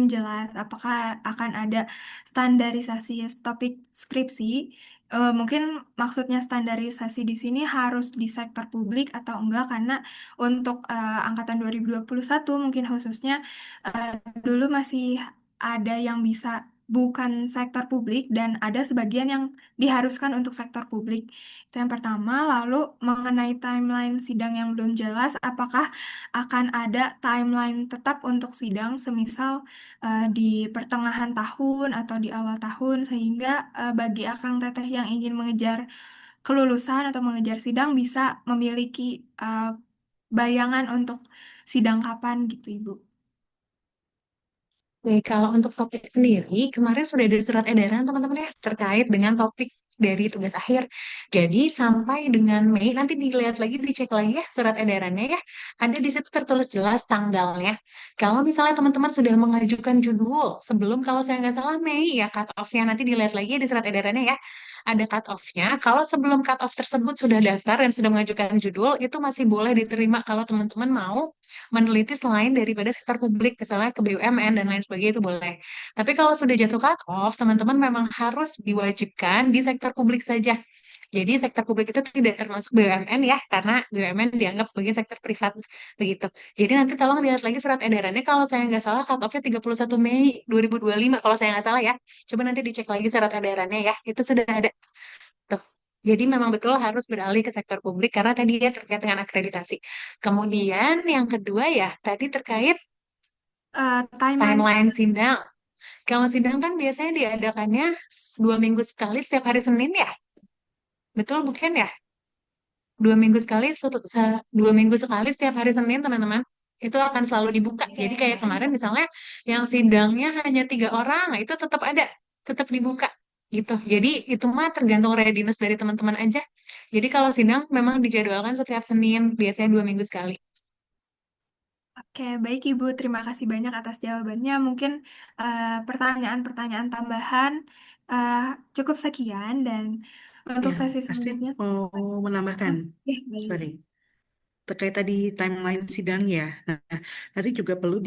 jelas. Apakah akan ada standarisasi topik skripsi? Mungkin maksudnya standarisasi di sini harus di sektor publik atau enggak, karena untuk angkatan 2021 mungkin khususnya dulu masih ada yang bisa bukan sektor publik dan ada sebagian yang diharuskan untuk sektor publik. Itu yang pertama. Lalu mengenai timeline sidang yang belum jelas, apakah akan ada timeline tetap untuk sidang, semisal di pertengahan tahun atau di awal tahun, sehingga bagi akang teteh yang ingin mengejar kelulusan atau mengejar sidang bisa memiliki bayangan untuk sidang kapan gitu, Ibu. Oke, kalau untuk topik sendiri, kemarin sudah ada surat edaran teman-teman ya, terkait dengan topik dari tugas akhir. Jadi sampai dengan Mei, nanti dilihat lagi, dicek lagi ya surat edarannya ya. Ada di situ tertulis jelas tanggalnya. Kalau misalnya teman-teman sudah mengajukan judul sebelum, kalau saya nggak salah Mei ya cut off-nya, nanti dilihat lagi di surat edarannya ya. Ada cut off-nya. Kalau sebelum cut off tersebut sudah daftar dan sudah mengajukan judul, itu masih boleh diterima kalau teman-teman mau meneliti selain daripada sektor publik, misalnya ke BUMN dan lain sebagainya itu boleh. Tapi kalau sudah jatuh cut off, teman-teman memang harus diwajibkan di sektor publik saja. Jadi sektor publik itu tidak termasuk BUMN ya, karena BUMN dianggap sebagai sektor privat begitu. Jadi nanti tolong lihat lagi surat edarannya, kalau saya nggak salah cut off-nya 31 Mei 2025 kalau saya nggak salah ya. Coba nanti dicek lagi surat edarannya ya, itu sudah ada. Tuh. Jadi memang betul harus beralih ke sektor publik karena tadi dia terkait dengan akreditasi. Kemudian yang kedua ya, tadi terkait Timeline timeline sidang. Kalau sidang kan biasanya diadakannya 2 minggu sekali setiap hari Senin ya. Betul bukan ya? 2 minggu sekali, 2 minggu sekali setiap hari Senin teman-teman. Itu akan selalu dibuka. Jadi kayak kemarin misalnya yang sidangnya hanya 3 orang, nah itu tetap ada, tetap dibuka gitu. Jadi itu mah tergantung readiness dari teman-teman aja. Jadi kalau sidang memang dijadwalkan setiap Senin, biasanya 2 minggu sekali. Oke, baik Ibu. Terima kasih banyak atas jawabannya. Mungkin pertanyaan-pertanyaan tambahan eh, cukup sekian dan untuk Ya, sesi Astrid selanjutnya. mau menambahkan, Oke, baik. sorry, terkait tadi timeline sidang ya. Nah, nanti juga perlu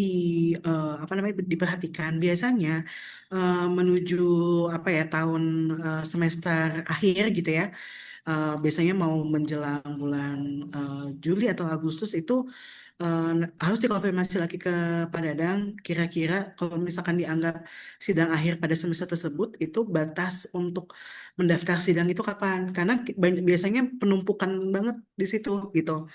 apa namanya diperhatikan. Biasanya menuju apa ya tahun semester akhir gitu ya. Biasanya mau menjelang bulan Juli atau Agustus itu harus dikonfirmasi lagi ke Pak Dadang. Kira-kira kalau misalkan dianggap sidang akhir pada semester tersebut itu batas untuk mendaftar sidang itu kapan? Karena biasanya penumpukan banget di situ gitu.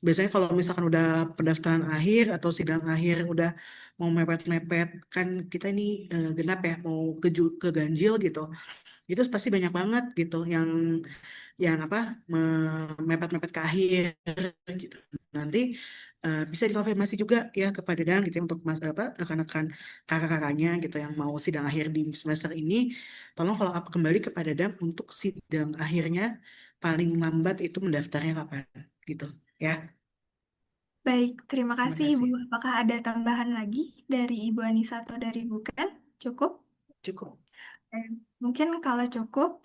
Biasanya kalau misalkan udah pendaftaran akhir atau sidang akhir udah mau mepet-mepet kan kita ini genap ya mau ke ganjil gitu. Itu pasti banyak banget gitu yang apa mepet-mepet ke akhir gitu. Nanti bisa dikonfirmasi juga ya kepada Dan gitu ya, untuk rekan-rekan kakak-kakaknya gitu yang mau sidang akhir di semester ini, tolong follow up kembali kepada Dan untuk sidang akhirnya paling lambat itu mendaftarnya kapan gitu ya. Baik, terima Terima kasih Ibu. kasih. Apakah ada tambahan lagi dari Ibu Anissa atau dari Ibu Ken? Cukup? Cukup. Eh, Mungkin kalau cukup,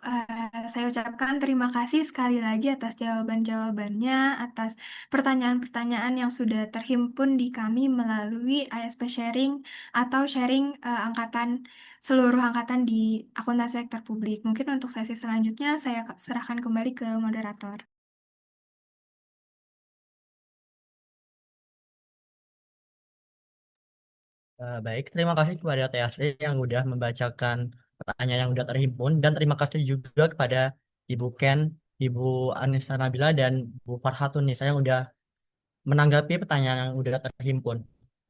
saya ucapkan terima kasih sekali lagi atas jawaban-jawabannya, atas pertanyaan-pertanyaan yang sudah terhimpun di kami melalui ASP Sharing atau sharing seluruh angkatan di akuntansi sektor publik. Mungkin untuk sesi selanjutnya saya serahkan kembali ke moderator. Baik, terima kasih kepada Teh Asri yang udah membacakan pertanyaan yang udah terhimpun, dan terima kasih juga kepada Ibu Ken, Ibu Anissa Nabila, dan Bu Farhatun Nisa yang udah menanggapi pertanyaan yang udah terhimpun.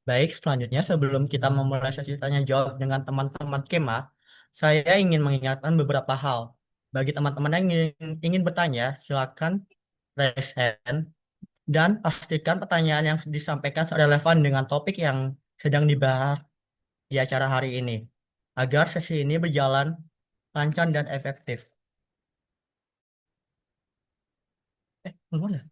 Baik, selanjutnya sebelum kita memulai sesi tanya jawab dengan teman-teman Kema, saya ingin mengingatkan beberapa hal. Bagi teman-teman yang ingin bertanya, silakan raise hand dan pastikan pertanyaan yang disampaikan relevan dengan topik yang sedang dibahas di acara hari ini, agar sesi ini berjalan lancar dan efektif. Belum ya?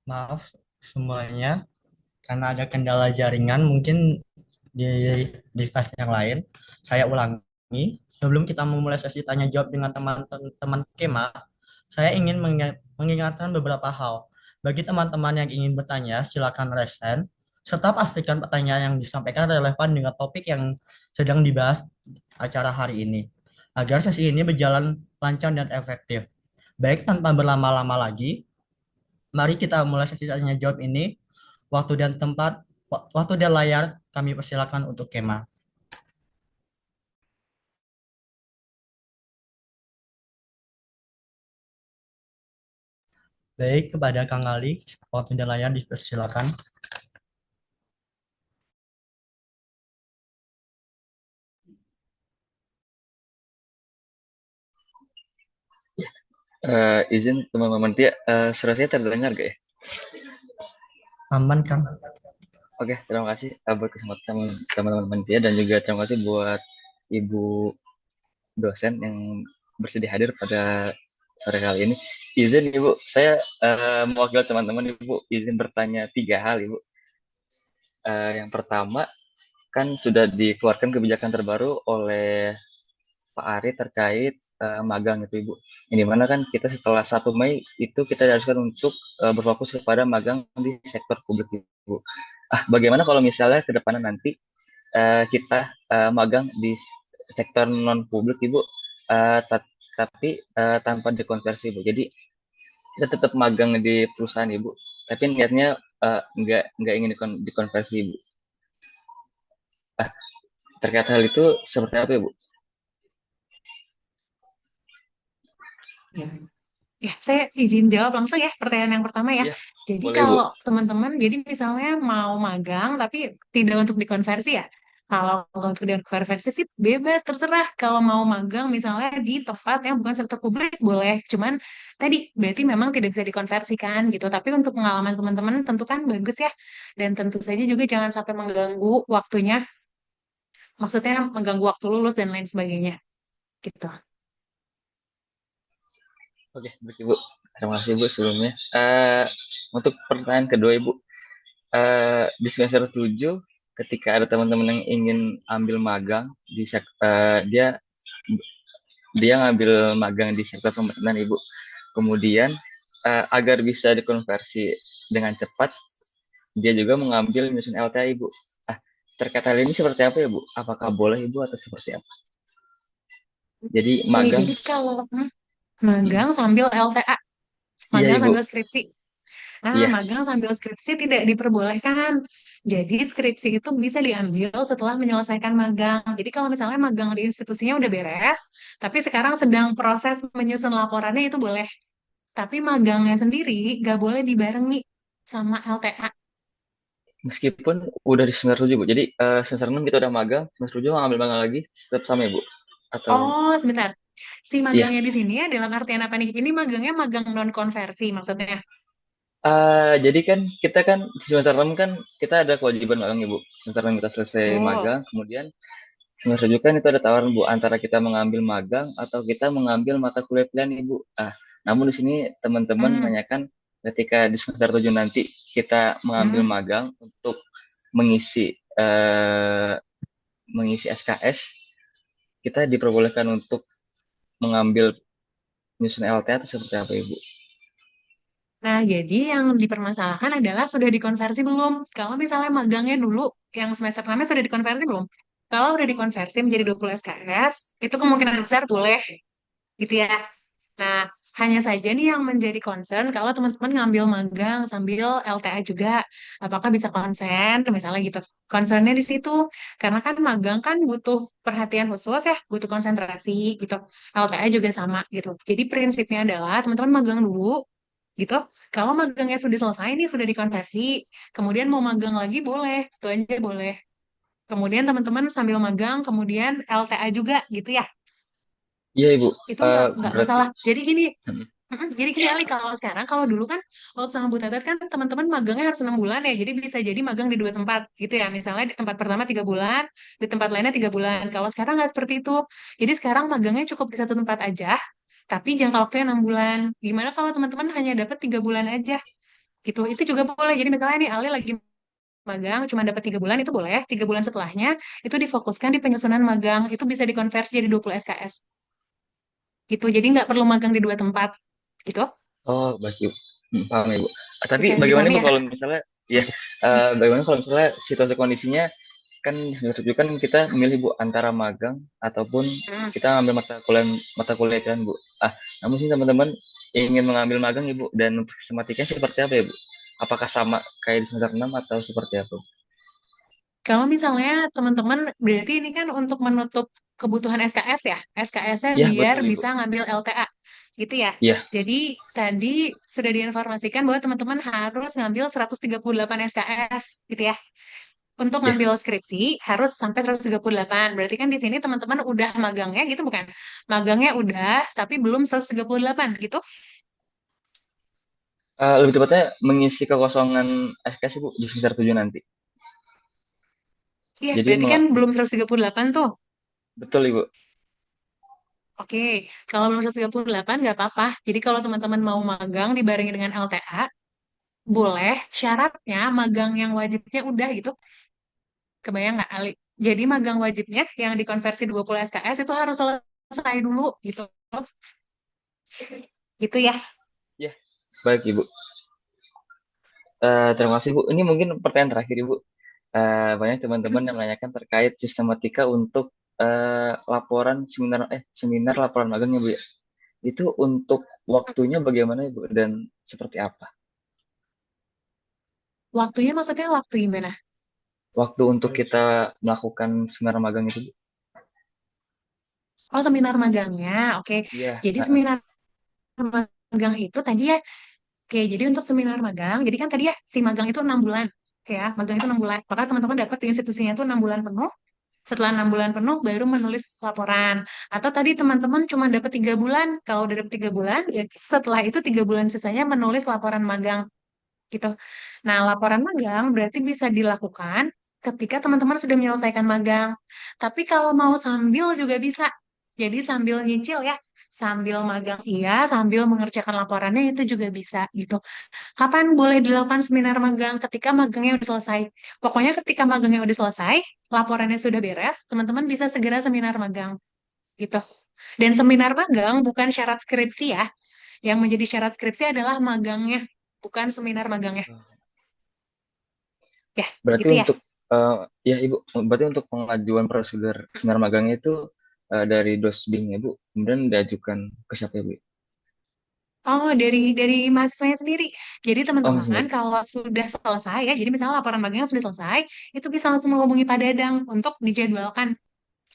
Maaf semuanya, karena ada kendala jaringan mungkin di device yang lain. Saya ulangi, sebelum kita memulai sesi tanya jawab dengan teman-teman Kema, saya ingin mengingatkan beberapa hal. Bagi teman-teman yang ingin bertanya, silakan raise hand, serta pastikan pertanyaan yang disampaikan relevan dengan topik yang sedang dibahas acara hari ini, agar sesi ini berjalan lancar dan efektif. Baik, tanpa berlama-lama lagi, mari kita mulai sesi tanya jawab ini. Waktu dan tempat, waktu dan layar kami persilakan untuk Kema. Baik, kepada Kang Ali, waktu dan layar dipersilakan. Izin teman-teman Tia, suara saya terdengar gak ya? Aman, Kang. Oke, terima kasih buat kesempatan teman-teman Tia, dan juga terima kasih buat Ibu dosen yang bersedia hadir pada sore kali ini. Izin Ibu, saya mewakili teman-teman Ibu, izin bertanya 3 hal Ibu. Yang pertama, kan sudah dikeluarkan kebijakan terbaru oleh Pak Ari terkait magang itu Ibu. Yang dimana kan kita setelah 1 Mei itu kita diharuskan untuk berfokus kepada magang di sektor publik Ibu. Bagaimana kalau misalnya ke depannya nanti kita magang di sektor non publik Ibu, tapi tanpa dikonversi Ibu. Jadi kita tetap magang di perusahaan Ibu, tapi niatnya nggak ingin dikonversi Ibu. Terkait hal itu seperti apa Ibu? Ya. Ya, saya izin jawab langsung ya pertanyaan yang pertama ya. Iya, Jadi boleh Bu. kalau teman-teman, jadi misalnya mau magang tapi tidak untuk dikonversi ya. Kalau nggak untuk dikonversi sih bebas, terserah. Kalau mau magang misalnya di tempat yang bukan sektor publik boleh. Cuman tadi berarti memang tidak bisa dikonversikan gitu. Tapi untuk pengalaman teman-teman tentu kan bagus ya. Dan tentu saja juga jangan sampai mengganggu waktunya. Maksudnya mengganggu waktu lulus dan lain sebagainya gitu. Oke, baik Ibu. Terima kasih Ibu sebelumnya. Untuk pertanyaan kedua Ibu, di semester 7 ketika ada teman-teman yang ingin ambil magang di dia ngambil magang di sektor pemerintahan Ibu. Kemudian agar bisa dikonversi dengan cepat, dia juga mengambil menyusun LTA Ibu. Terkait hal ini seperti apa ya Bu? Apakah boleh Ibu atau seperti apa? Jadi Oke, magang, jadi kalau magang sambil LTA, iya magang Ibu. sambil skripsi. Nah, Iya, magang sambil skripsi tidak diperbolehkan. Jadi skripsi itu bisa diambil setelah menyelesaikan magang. Jadi kalau misalnya magang di institusinya udah beres, tapi sekarang sedang proses menyusun laporannya itu boleh. Tapi magangnya sendiri nggak boleh dibarengi sama LTA. meskipun udah di semester 7 Bu. Jadi semester 6 kita udah magang, semester 7 ngambil magang lagi, tetap sama ya Bu? Atau Oh, sebentar. Si iya. magangnya di sini ya dalam artian apa nih? Ini magangnya magang non konversi maksudnya. Jadi kan kita kan di semester 6 kan kita ada kewajiban magang ya Bu. Semester 6 kita selesai Betul. magang, kemudian semester 7 kan itu ada tawaran Bu antara kita mengambil magang atau kita mengambil mata kuliah pilihan Ibu. Namun di sini teman-teman Hmm. menanyakan ketika di semester 7 nanti kita mengambil Hmm. magang untuk mengisi eh, mengisi SKS, kita diperbolehkan untuk mengambil nyusun LTA atau seperti apa Ibu? Nah, jadi yang dipermasalahkan adalah sudah dikonversi belum? Kalau misalnya magangnya dulu, yang semester pertama sudah dikonversi belum? Kalau udah dikonversi menjadi 20 SKS, itu kemungkinan besar boleh, gitu ya. Nah, hanya saja nih yang menjadi concern kalau teman-teman ngambil magang sambil LTA juga, apakah bisa konsen, misalnya gitu. Concernnya di situ, karena kan magang kan butuh perhatian khusus ya, butuh konsentrasi gitu. LTA juga sama gitu. Jadi prinsipnya adalah teman-teman magang dulu, gitu. Kalau magangnya sudah selesai nih, sudah dikonversi, kemudian mau magang lagi boleh, itu aja boleh. Kemudian teman-teman sambil magang, kemudian LTA juga gitu ya. Iya Ibu. Itu nggak Berarti masalah. Jadi gini, hmm, jadi gini Ali, kalau sekarang, kalau dulu kan waktu sama Bu Tatat kan teman-teman magangnya harus 6 bulan ya, jadi bisa jadi magang di dua tempat gitu ya. Misalnya di tempat pertama 3 bulan, di tempat lainnya 3 bulan. Kalau sekarang nggak seperti itu. Jadi sekarang magangnya cukup di satu tempat aja, tapi jangka waktunya 6 bulan. Gimana kalau teman-teman hanya dapat 3 bulan aja? Gitu. Itu juga boleh. Jadi misalnya nih Ali lagi magang cuma dapat 3 bulan itu boleh. 3 bulan setelahnya itu difokuskan di penyusunan magang. Itu bisa dikonversi jadi 20 SKS. Gitu. Jadi nggak perlu magang di dua tempat. Gitu. oh baik Ibu. Paham Ibu. Tapi Bisa bagaimana dipahami Ibu ya? kalau misalnya ya bagaimana kalau misalnya situasi kondisinya kan di semester 7 kan kita memilih Bu antara magang ataupun Hmm. kita ambil mata kuliah kan Bu. Namun sih teman-teman ingin mengambil magang Ibu dan untuk sistematikanya seperti apa ya Bu? Apakah sama kayak di semester 6 atau seperti apa? Kalau misalnya teman-teman, berarti ini kan untuk menutup kebutuhan SKS ya. SKS-nya Iya biar betul Ibu. bisa ngambil LTA. Gitu ya. Iya, Jadi tadi sudah diinformasikan bahwa teman-teman harus ngambil 138 SKS. Gitu ya. Untuk iya. ngambil skripsi harus sampai 138. Berarti kan di sini teman-teman udah magangnya gitu bukan? Magangnya udah, tapi belum 138 gitu. Lebih tepatnya mengisi kekosongan SKS Ibu di semester 7 nanti. Iya, Jadi berarti kan belum 138 tuh. betul Ibu. Oke, kalau belum 138 nggak apa-apa. Jadi kalau teman-teman mau magang dibarengi dengan LTA, boleh. Syaratnya magang yang wajibnya udah gitu. Kebayang nggak, Ali? Jadi magang wajibnya yang dikonversi 20 SKS itu harus selesai dulu gitu. Gitu ya. Ya, baik Ibu. Terima kasih Bu. Ini mungkin pertanyaan terakhir Ibu. Banyak teman-teman yang menanyakan terkait sistematika untuk laporan seminar laporan magangnya Bu ya. Itu untuk waktunya bagaimana Ibu dan seperti apa? Waktunya maksudnya waktu gimana? Waktu untuk kita melakukan seminar magang itu Bu. Oh, seminar magangnya. Oke. Iya, Jadi seminar magang itu tadi ya. Oke, jadi untuk seminar magang, jadi kan tadi ya si magang itu 6 bulan. Oke ya, magang itu 6 bulan. Maka teman-teman dapat di institusinya itu 6 bulan penuh. Setelah 6 bulan penuh baru menulis laporan. Atau tadi teman-teman cuma dapat 3 bulan. Kalau udah dapat 3 bulan, ya setelah itu 3 bulan sisanya menulis laporan magang gitu. Nah, laporan magang berarti bisa dilakukan ketika teman-teman sudah menyelesaikan magang. Tapi kalau mau sambil juga bisa. Jadi sambil nyicil ya, sambil magang iya, sambil mengerjakan laporannya itu juga bisa gitu. Kapan boleh dilakukan seminar magang? Ketika magangnya udah selesai. Pokoknya ketika magangnya udah selesai, laporannya sudah beres, teman-teman bisa segera seminar magang gitu. Dan seminar magang bukan syarat skripsi ya. Yang menjadi syarat skripsi adalah magangnya, bukan seminar magangnya. Ya, berarti gitu ya. untuk ya Ibu, berarti untuk pengajuan prosedur seminar magangnya itu dari Dosbing ya Bu, kemudian diajukan ke siapa ya Bu? Oh, dari mahasiswanya sendiri. Jadi Oh, teman-teman sendiri. kalau sudah selesai ya, jadi misalnya laporan magangnya sudah selesai, itu bisa langsung menghubungi Pak Dadang untuk dijadwalkan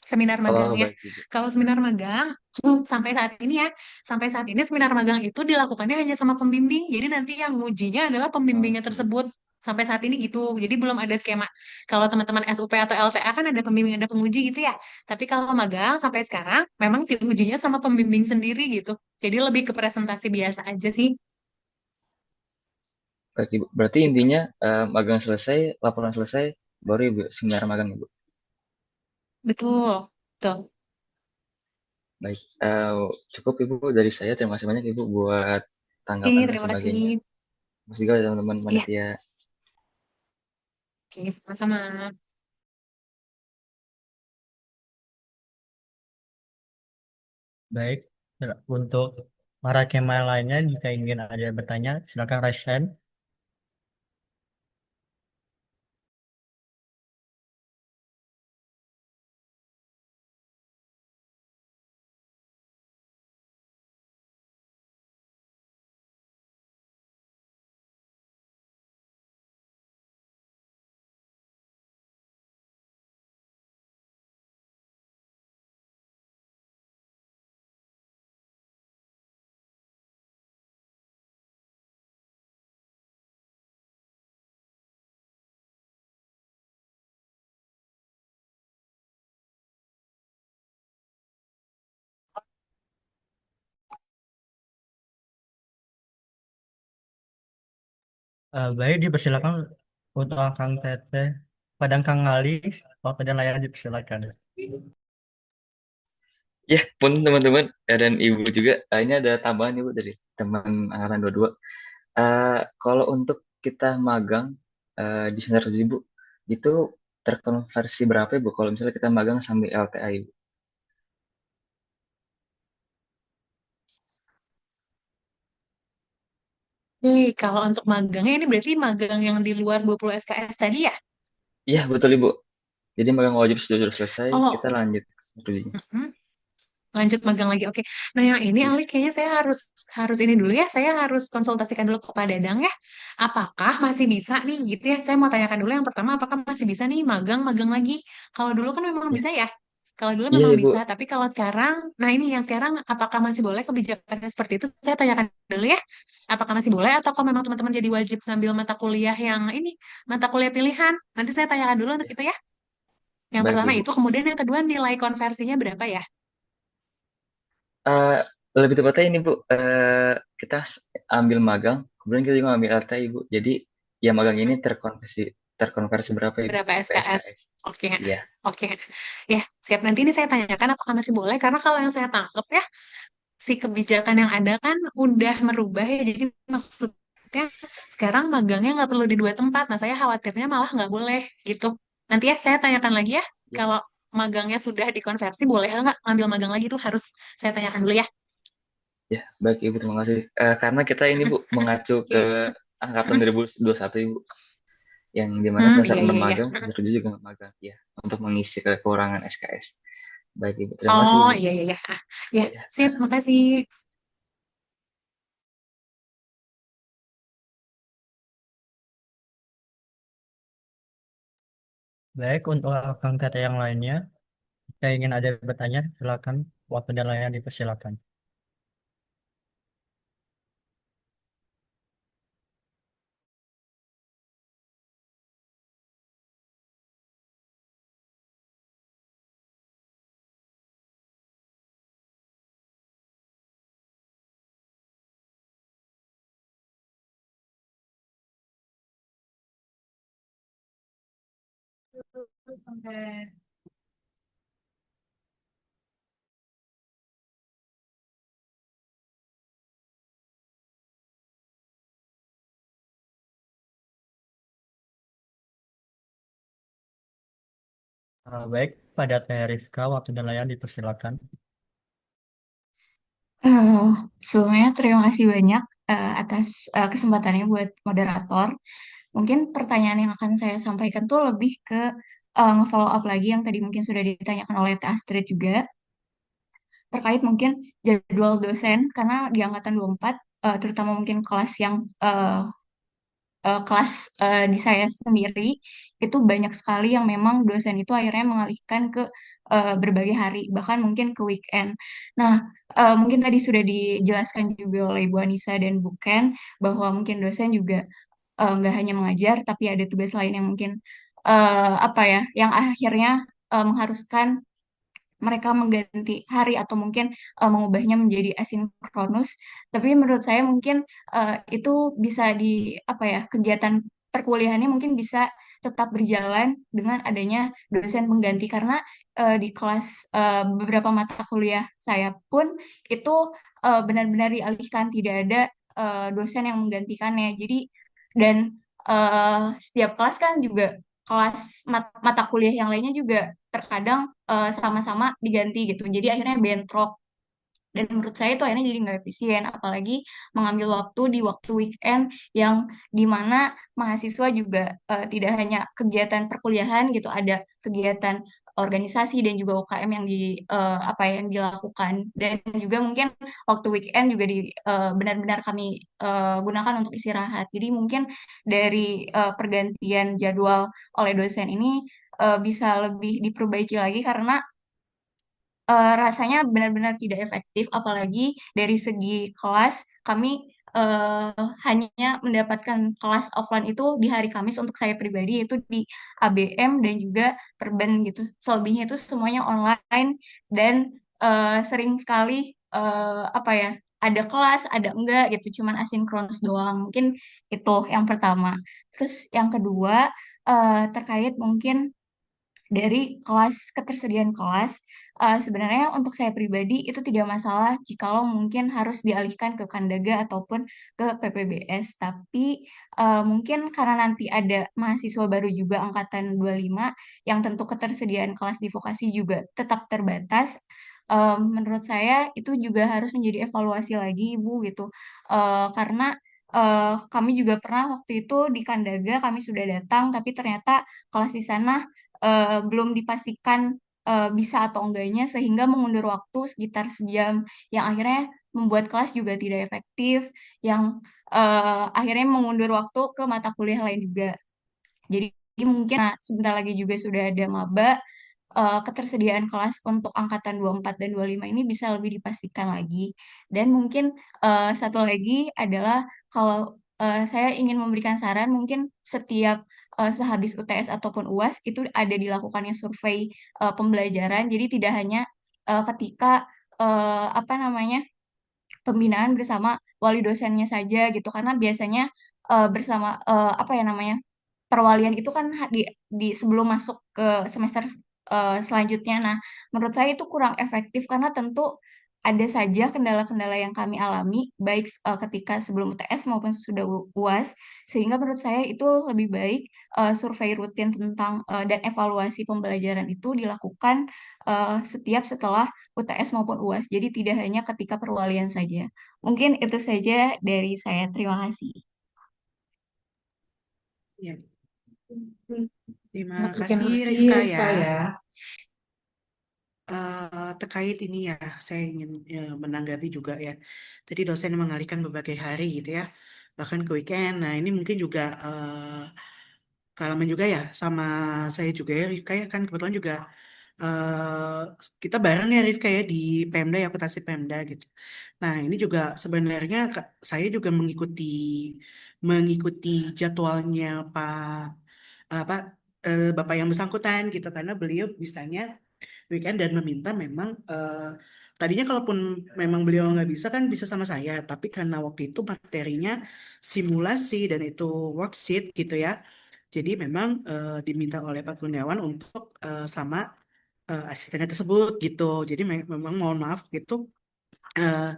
seminar Oh, magangnya. baik Ibu. Kalau seminar magang, sampai saat ini ya, sampai saat ini seminar magang itu dilakukannya hanya sama pembimbing. Jadi nanti yang ngujinya adalah pembimbingnya Oke. tersebut. Sampai saat ini gitu. Jadi belum ada skema. Kalau teman-teman SUP atau LTA kan ada pembimbing, ada penguji gitu ya. Tapi kalau magang sampai sekarang memang diujinya sama pembimbing sendiri gitu. Jadi lebih ke presentasi biasa aja sih Baik Ibu. Berarti gitu. intinya magang selesai, laporan selesai, baru Ibu seminar magang Ibu. Betul. Betul. Baik, cukup Ibu dari saya. Terima kasih banyak Ibu buat Oke, tanggapan dan terima kasih. sebagainya. Terima kasih juga teman-teman Iya, panitia. oke, sama-sama. Baik, untuk para kema yang lainnya, jika ingin ada yang bertanya, silakan raise hand. Baik, dipersilakan untuk Kang Teteh. Padang Kang Ali, waktu dan layar dipersilakan. Ya, pun teman-teman dan Ibu juga, ini ada tambahan Ibu dari teman angkatan 22. Kalau untuk kita magang di semester 7 Ibu, itu terkonversi berapa Ibu kalau misalnya kita magang sambil LTA Ibu? Kalau untuk magangnya ini berarti magang yang di luar 20 SKS tadi ya? Iya, betul Ibu. Jadi magang wajib sudah selesai, kita Oh, lanjut studinya. mm-mm. Lanjut magang lagi. Oke. Nah, yang ini Iya, Ali kayaknya saya harus harus ini dulu ya. Saya harus konsultasikan dulu ke Pak Dadang ya. Apakah masih bisa nih gitu ya? Saya mau tanyakan dulu yang pertama, apakah masih bisa nih magang lagi? Kalau dulu kan memang iya, bisa ya. Kalau dulu iya memang Ibu. bisa, tapi kalau sekarang, nah ini yang sekarang apakah masih boleh kebijakannya seperti itu? Saya tanyakan dulu ya. Apakah masih boleh atau kalau memang teman-teman jadi wajib ngambil mata kuliah yang ini, mata kuliah pilihan? Nanti saya tanyakan dulu untuk Iya, itu ya. Yang baik pertama Ibu. itu, kemudian yang kedua nilai konversinya berapa ya? Eh, lebih tepatnya ini Bu, kita ambil magang, kemudian kita juga ambil LTA Ibu. Jadi ya magang ini terkonversi berapa Ibu Berapa ke SKS? SKS? Oke, Iya, oke. Ya, siap. Nanti ini saya tanyakan apakah masih boleh. Karena kalau yang saya tangkap ya, si kebijakan yang ada kan udah merubah ya. Jadi maksudnya sekarang magangnya nggak perlu di dua tempat. Nah, saya khawatirnya malah nggak boleh gitu. Nanti ya, saya tanyakan lagi ya. iya, Kalau magangnya sudah dikonversi, boleh nggak ngambil magang lagi itu harus saya tanyakan dulu ya. iya. Baik Ibu, terima kasih. Karena kita ini Bu mengacu ke Oke. angkatan Mm, 2021 Ibu, yang dimana semester iya, 6 iya, iya. magang, semester 7 juga magang, ya, untuk mengisi kekurangan SKS. Baik Ibu, terima kasih Oh, Ibu. iya, iya, iya. Ah, ya, Ya, sip. Makasih. Baik, untuk Kang Teteh yang lainnya, jika ingin ada yang bertanya, silakan. Waktu dan layar dipersilakan. Baik, pada Teh Rizka, waktu dan layar dipersilakan. Eh, Sebelumnya terima kasih banyak atas kesempatannya buat moderator. Mungkin pertanyaan yang akan saya sampaikan tuh lebih ke nge-follow up lagi yang tadi mungkin sudah ditanyakan oleh Teh Astrid juga terkait mungkin jadwal dosen karena di angkatan 24 terutama mungkin kelas yang kelas di saya sendiri itu banyak sekali yang memang dosen itu akhirnya mengalihkan ke berbagai hari, bahkan mungkin ke weekend. Nah, mungkin tadi sudah dijelaskan juga oleh Ibu Anissa dan Bu Ken bahwa mungkin dosen juga nggak hanya mengajar, tapi ada tugas lain yang mungkin apa ya, yang akhirnya mengharuskan mereka mengganti hari atau mungkin mengubahnya menjadi asinkronus. Tapi menurut saya mungkin itu bisa di apa ya, kegiatan perkuliahannya mungkin bisa tetap berjalan dengan adanya dosen pengganti karena di kelas beberapa mata kuliah saya pun itu benar-benar dialihkan, tidak ada dosen yang menggantikannya. Jadi dan setiap kelas kan juga mata kuliah yang lainnya juga terkadang sama-sama diganti gitu. Jadi akhirnya bentrok. Dan menurut saya itu akhirnya jadi nggak efisien, apalagi mengambil waktu di waktu weekend yang dimana mahasiswa juga tidak hanya kegiatan perkuliahan gitu, ada kegiatan organisasi dan juga UKM yang apa yang dilakukan dan juga mungkin waktu weekend juga benar-benar kami gunakan untuk istirahat. Jadi mungkin dari pergantian jadwal oleh dosen ini bisa lebih diperbaiki lagi karena rasanya benar-benar tidak efektif, apalagi dari segi kelas kami hanya mendapatkan kelas offline itu di hari Kamis untuk saya pribadi itu di ABM dan juga Perban gitu. Selebihnya itu semuanya online dan sering sekali apa ya, ada kelas, ada enggak gitu, cuman asinkronus doang. Mungkin itu yang pertama. Terus yang kedua terkait mungkin dari ketersediaan kelas, sebenarnya untuk saya pribadi itu tidak masalah jikalau mungkin harus dialihkan ke Kandaga ataupun ke PPBS. Tapi mungkin karena nanti ada mahasiswa baru juga angkatan 25 yang tentu ketersediaan kelas di vokasi juga tetap terbatas. Menurut saya itu juga harus menjadi evaluasi lagi, Ibu gitu. Karena kami juga pernah waktu itu di Kandaga kami sudah datang, tapi ternyata kelas di sana belum dipastikan bisa atau enggaknya sehingga mengundur waktu sekitar sejam yang akhirnya membuat kelas juga tidak efektif yang akhirnya mengundur waktu ke mata kuliah lain juga. Jadi mungkin sebentar lagi juga sudah ada maba, ketersediaan kelas untuk angkatan 24 dan 25 ini bisa lebih dipastikan lagi. Dan mungkin satu lagi adalah kalau saya ingin memberikan saran, mungkin setiap sehabis UTS ataupun UAS itu ada dilakukannya survei pembelajaran. Jadi tidak hanya ketika apa namanya pembinaan bersama wali dosennya saja gitu karena biasanya bersama apa ya namanya perwalian itu kan di sebelum masuk ke semester selanjutnya. Nah, menurut saya itu kurang efektif karena tentu ada saja kendala-kendala yang kami alami baik ketika sebelum UTS maupun sudah UAS sehingga menurut saya itu lebih baik survei rutin tentang dan evaluasi pembelajaran itu dilakukan setiap setelah UTS maupun UAS. Jadi tidak hanya ketika perwalian saja. Mungkin itu saja dari saya. Terima kasih. Ya, terima Oke, kasih makasih Rifka Rifka ya. ya. Terkait ini ya, saya ingin menanggapi juga ya. Tadi dosen mengalihkan berbagai hari gitu ya, bahkan ke weekend. Nah, ini mungkin juga kealaman juga ya sama saya juga ya, Rifka ya kan kebetulan juga eh kita bareng ya Rifka ya di Pemda ya, akuntansi Pemda gitu. Nah, ini juga sebenarnya saya juga mengikuti jadwalnya apa Bapak yang bersangkutan gitu karena beliau bisanya weekend dan meminta memang tadinya kalaupun memang beliau nggak bisa kan bisa sama saya tapi karena waktu itu materinya simulasi dan itu worksheet gitu ya jadi memang diminta oleh Pak Kurniawan untuk sama asistennya tersebut gitu jadi memang mohon maaf gitu eh,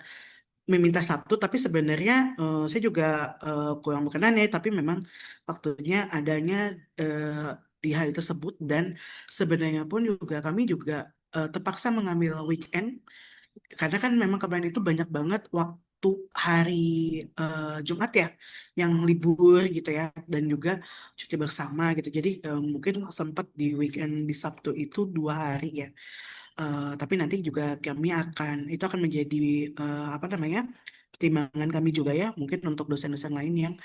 meminta Sabtu tapi sebenarnya saya juga kurang berkenan ya tapi memang waktunya adanya eh, di hari tersebut dan sebenarnya pun juga kami juga terpaksa mengambil weekend karena kan memang kemarin itu banyak banget waktu hari Jumat ya yang libur gitu ya dan juga cuti bersama gitu jadi mungkin sempat di weekend di Sabtu itu 2 hari ya. Tapi nanti juga kami itu akan menjadi apa namanya pertimbangan kami juga ya, mungkin untuk dosen-dosen lain yang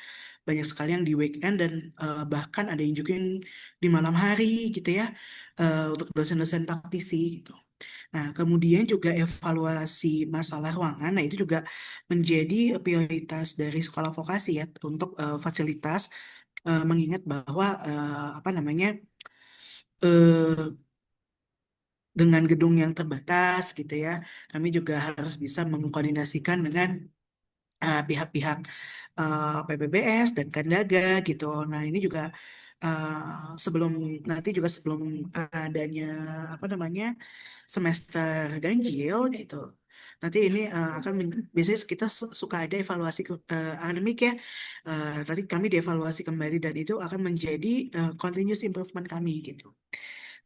banyak sekali yang di weekend dan bahkan ada yang juga yang di malam hari gitu ya, untuk dosen-dosen praktisi gitu. Nah, kemudian juga evaluasi masalah ruangan, nah itu juga menjadi prioritas dari sekolah vokasi ya untuk fasilitas, mengingat bahwa apa namanya, eh, dengan gedung yang terbatas gitu ya, kami juga harus bisa mengkoordinasikan dengan pihak-pihak PPBS dan Kandaga gitu. Nah, ini juga sebelum nanti juga sebelum adanya apa namanya semester ganjil gitu. Nanti ini biasanya kita suka ada evaluasi akademik ya. Nanti kami dievaluasi kembali dan itu akan menjadi continuous improvement kami gitu.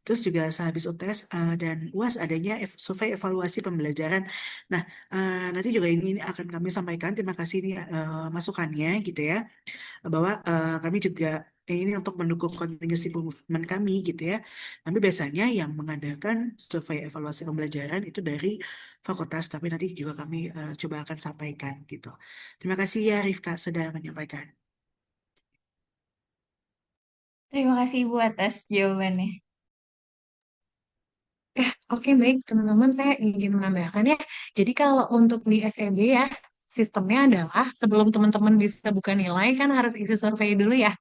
Terus juga sehabis UTS dan UAS adanya survei evaluasi pembelajaran. Nah, nanti juga ini akan kami sampaikan. Terima kasih ini masukannya gitu ya, bahwa kami juga ini untuk mendukung continuous improvement kami gitu ya. Kami biasanya yang mengadakan survei evaluasi pembelajaran itu dari fakultas, tapi nanti juga kami coba akan sampaikan gitu. Terima kasih ya Rifka sudah menyampaikan. Terima kasih Ibu atas jawabannya. Oke, baik teman-teman, saya izin menambahkan ya. Jadi kalau untuk di FEB ya, sistemnya adalah sebelum teman-teman bisa buka nilai kan harus isi survei dulu ya.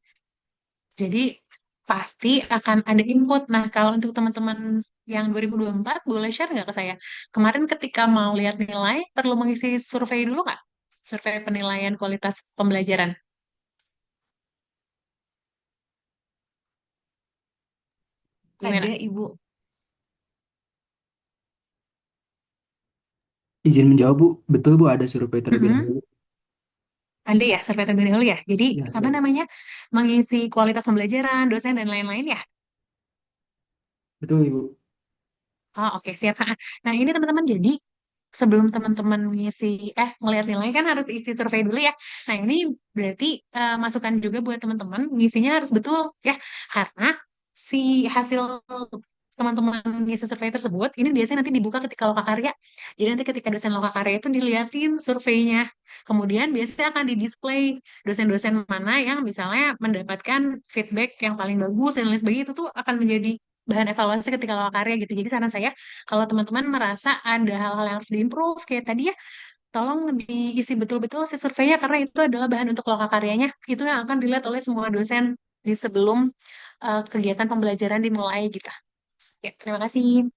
Jadi pasti akan ada input. Nah, kalau untuk teman-teman yang 2024, boleh share nggak ke saya? Kemarin ketika mau lihat nilai, perlu mengisi survei dulu nggak? Survei penilaian kualitas pembelajaran. Ada Gimana? Ibu. Izin menjawab, Bu. Betul, Bu, ada survei terlebih Mhm. dahulu. Ada ya, survei terlebih dahulu ya. Jadi, Ya, apa betul. namanya, mengisi kualitas pembelajaran, dosen, dan lain-lain ya. Betul, Ibu. Oh, oke, siap. Nah, ini teman-teman, jadi sebelum teman-teman ngisi, ngelihat nilai kan harus isi survei dulu ya. Nah, ini berarti masukan juga buat teman-teman, ngisinya harus betul ya. Karena si hasil teman-teman ngisi survei tersebut, ini biasanya nanti dibuka ketika lokakarya. Jadi nanti ketika dosen lokakarya itu dilihatin surveinya. Kemudian biasanya akan di-display dosen-dosen mana yang misalnya mendapatkan feedback yang paling bagus dan lain sebagainya, itu tuh akan menjadi bahan evaluasi ketika lokakarya gitu. Jadi saran saya, kalau teman-teman merasa ada hal-hal yang harus diimprove kayak tadi ya, tolong diisi betul-betul si surveinya karena itu adalah bahan untuk lokakaryanya. Itu yang akan dilihat oleh semua dosen di sebelum kegiatan pembelajaran dimulai gitu. Ya, terima kasih.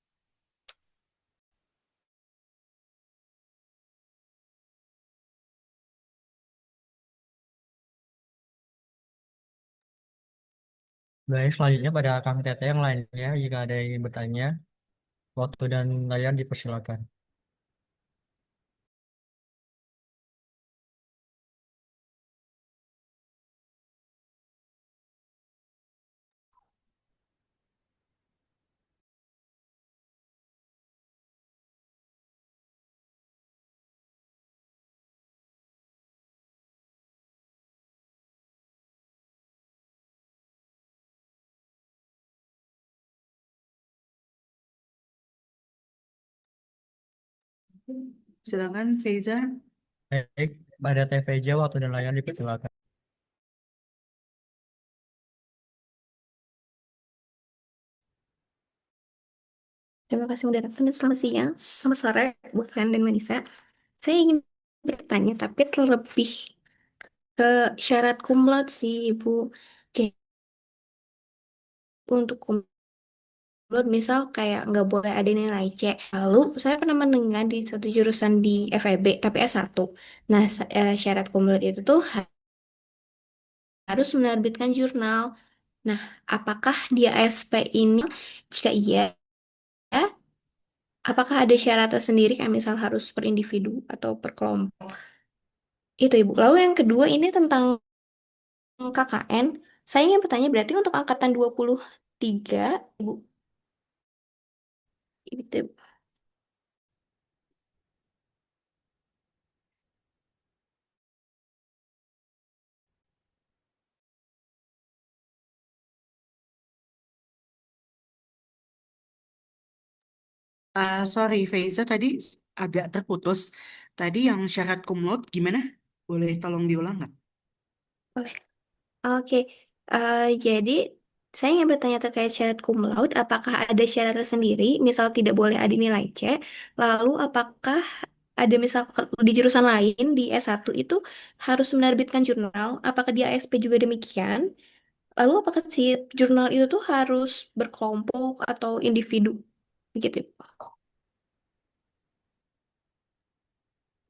Baik, selanjutnya pada Kang Tete yang lainnya, jika ada yang ingin bertanya, waktu dan layar dipersilakan. Silakan Faiza. Baik, pada TVJ waktu dan layar dipersilakan. Terima kasih moderator. Selamat siang, selamat sore, buat Ren dan Manisa. Saya ingin bertanya, tapi terlebih ke syarat cum laude sih, Ibu. Jadi untuk cum laude, misal kayak nggak boleh ada nilai C. Lalu, saya pernah mendengar di satu jurusan di FEB, tapi S1. Nah, syarat cum laude itu tuh harus menerbitkan jurnal. Nah, apakah di ASP ini, jika iya, apakah ada syarat tersendiri kayak misal harus per individu atau per kelompok? Itu Ibu. Lalu yang kedua ini tentang KKN. Saya ingin bertanya berarti untuk angkatan 23, Ibu. Itu. Sorry Faiza tadi agak terputus. Tadi yang syarat cum laude gimana? Boleh tolong diulang nggak? Boleh. Oke, jadi saya ingin bertanya terkait syarat cum laude. Apakah ada syarat tersendiri, misal tidak boleh ada nilai C? Lalu apakah ada misal di jurusan lain di S1 itu harus menerbitkan jurnal? Apakah di ASP juga demikian? Lalu apakah si jurnal itu tuh harus berkelompok atau individu? Begitu.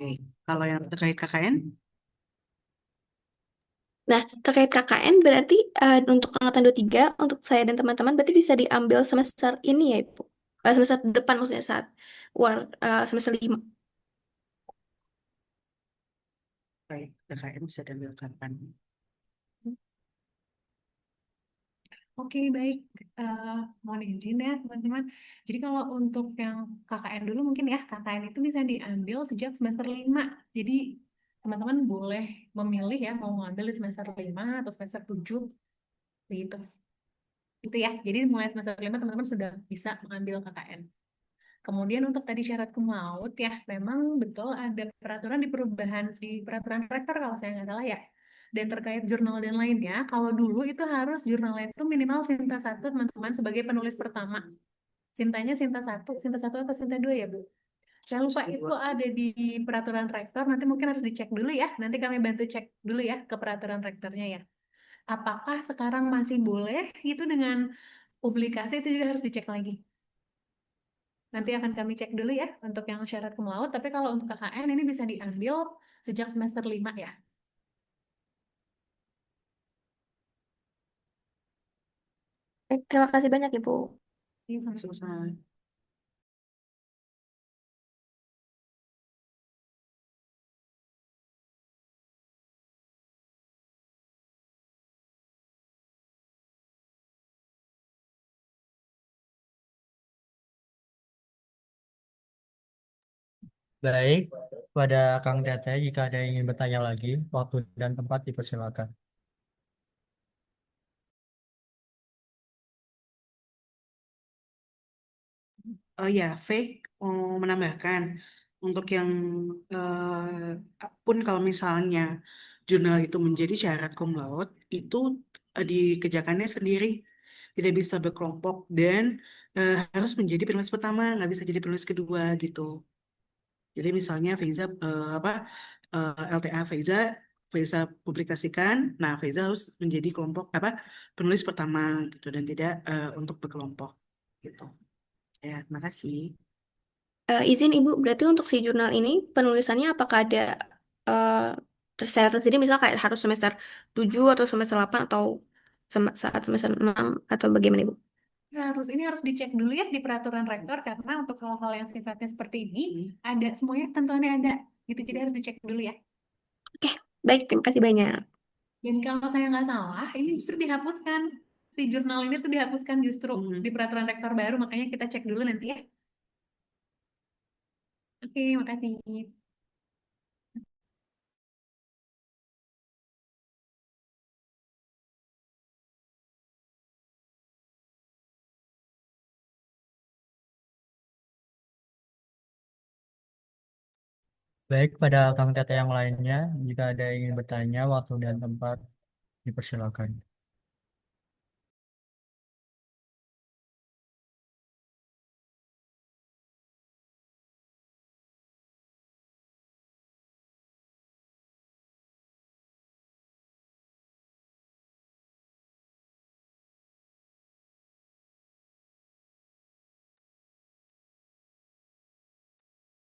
Oke. Kalau yang terkait KKN, Nah, terkait KKN berarti untuk angkatan 23 untuk saya dan teman-teman berarti bisa diambil semester ini ya, Ibu? Semester depan maksudnya saat semester 5. terkait KKN bisa diambil kapan? Oke, baik. Eh, Mohon izin ya, teman-teman. Jadi kalau untuk yang KKN dulu mungkin ya, KKN itu bisa diambil sejak semester 5. Jadi teman-teman boleh memilih ya, mau ngambil di semester 5 atau semester 7. Begitu. Itu ya. Jadi mulai semester 5 teman-teman sudah bisa mengambil KKN. Kemudian untuk tadi syarat cum laude ya, memang betul ada peraturan di perubahan di peraturan rektor kalau saya nggak salah ya. Dan terkait jurnal dan lainnya, kalau dulu itu harus jurnalnya itu minimal Sinta 1 teman-teman sebagai penulis pertama. Sintanya Sinta satu atau Sinta 2 ya Bu? Saya lupa itu ada di peraturan rektor, nanti mungkin harus dicek dulu ya. Nanti kami bantu cek dulu ya ke peraturan rektornya ya. Apakah sekarang masih boleh itu dengan publikasi itu juga harus dicek lagi. Nanti akan kami cek dulu ya untuk yang syarat cum laude. Tapi kalau untuk KKN ini bisa diambil sejak semester 5 ya. Terima kasih banyak, Ibu. Ini sama-sama. Sama-sama. Baik, pada Kang Teteh, jika ada yang ingin bertanya lagi, waktu dan tempat dipersilakan. Oh ya, V mau menambahkan untuk yang pun kalau misalnya jurnal itu menjadi syarat cum laude, itu dikerjakannya sendiri, tidak bisa berkelompok dan harus menjadi penulis pertama, nggak bisa jadi penulis kedua gitu. Jadi misalnya Faiza LTA Faiza publikasikan, nah Faiza harus menjadi kelompok penulis pertama gitu dan tidak untuk berkelompok gitu. Ya, terima kasih. Izin Ibu, berarti untuk si jurnal ini penulisannya apakah ada syarat tersendiri, misal kayak harus semester 7 atau semester 8 atau saat semester 6 atau bagaimana Ibu? Ini harus dicek dulu ya di peraturan rektor karena untuk hal-hal yang sifatnya seperti ini ada semuanya ketentuannya ada gitu. Jadi harus dicek dulu ya. Oke, baik, terima kasih banyak. Dan kalau saya nggak salah, ini justru dihapuskan. Si jurnal ini tuh dihapuskan justru di peraturan rektor baru, makanya kita cek dulu nanti ya. Oke, makasih. Baik, pada Kang Teteh yang lainnya, jika ada yang ingin bertanya, waktu dan tempat dipersilakan.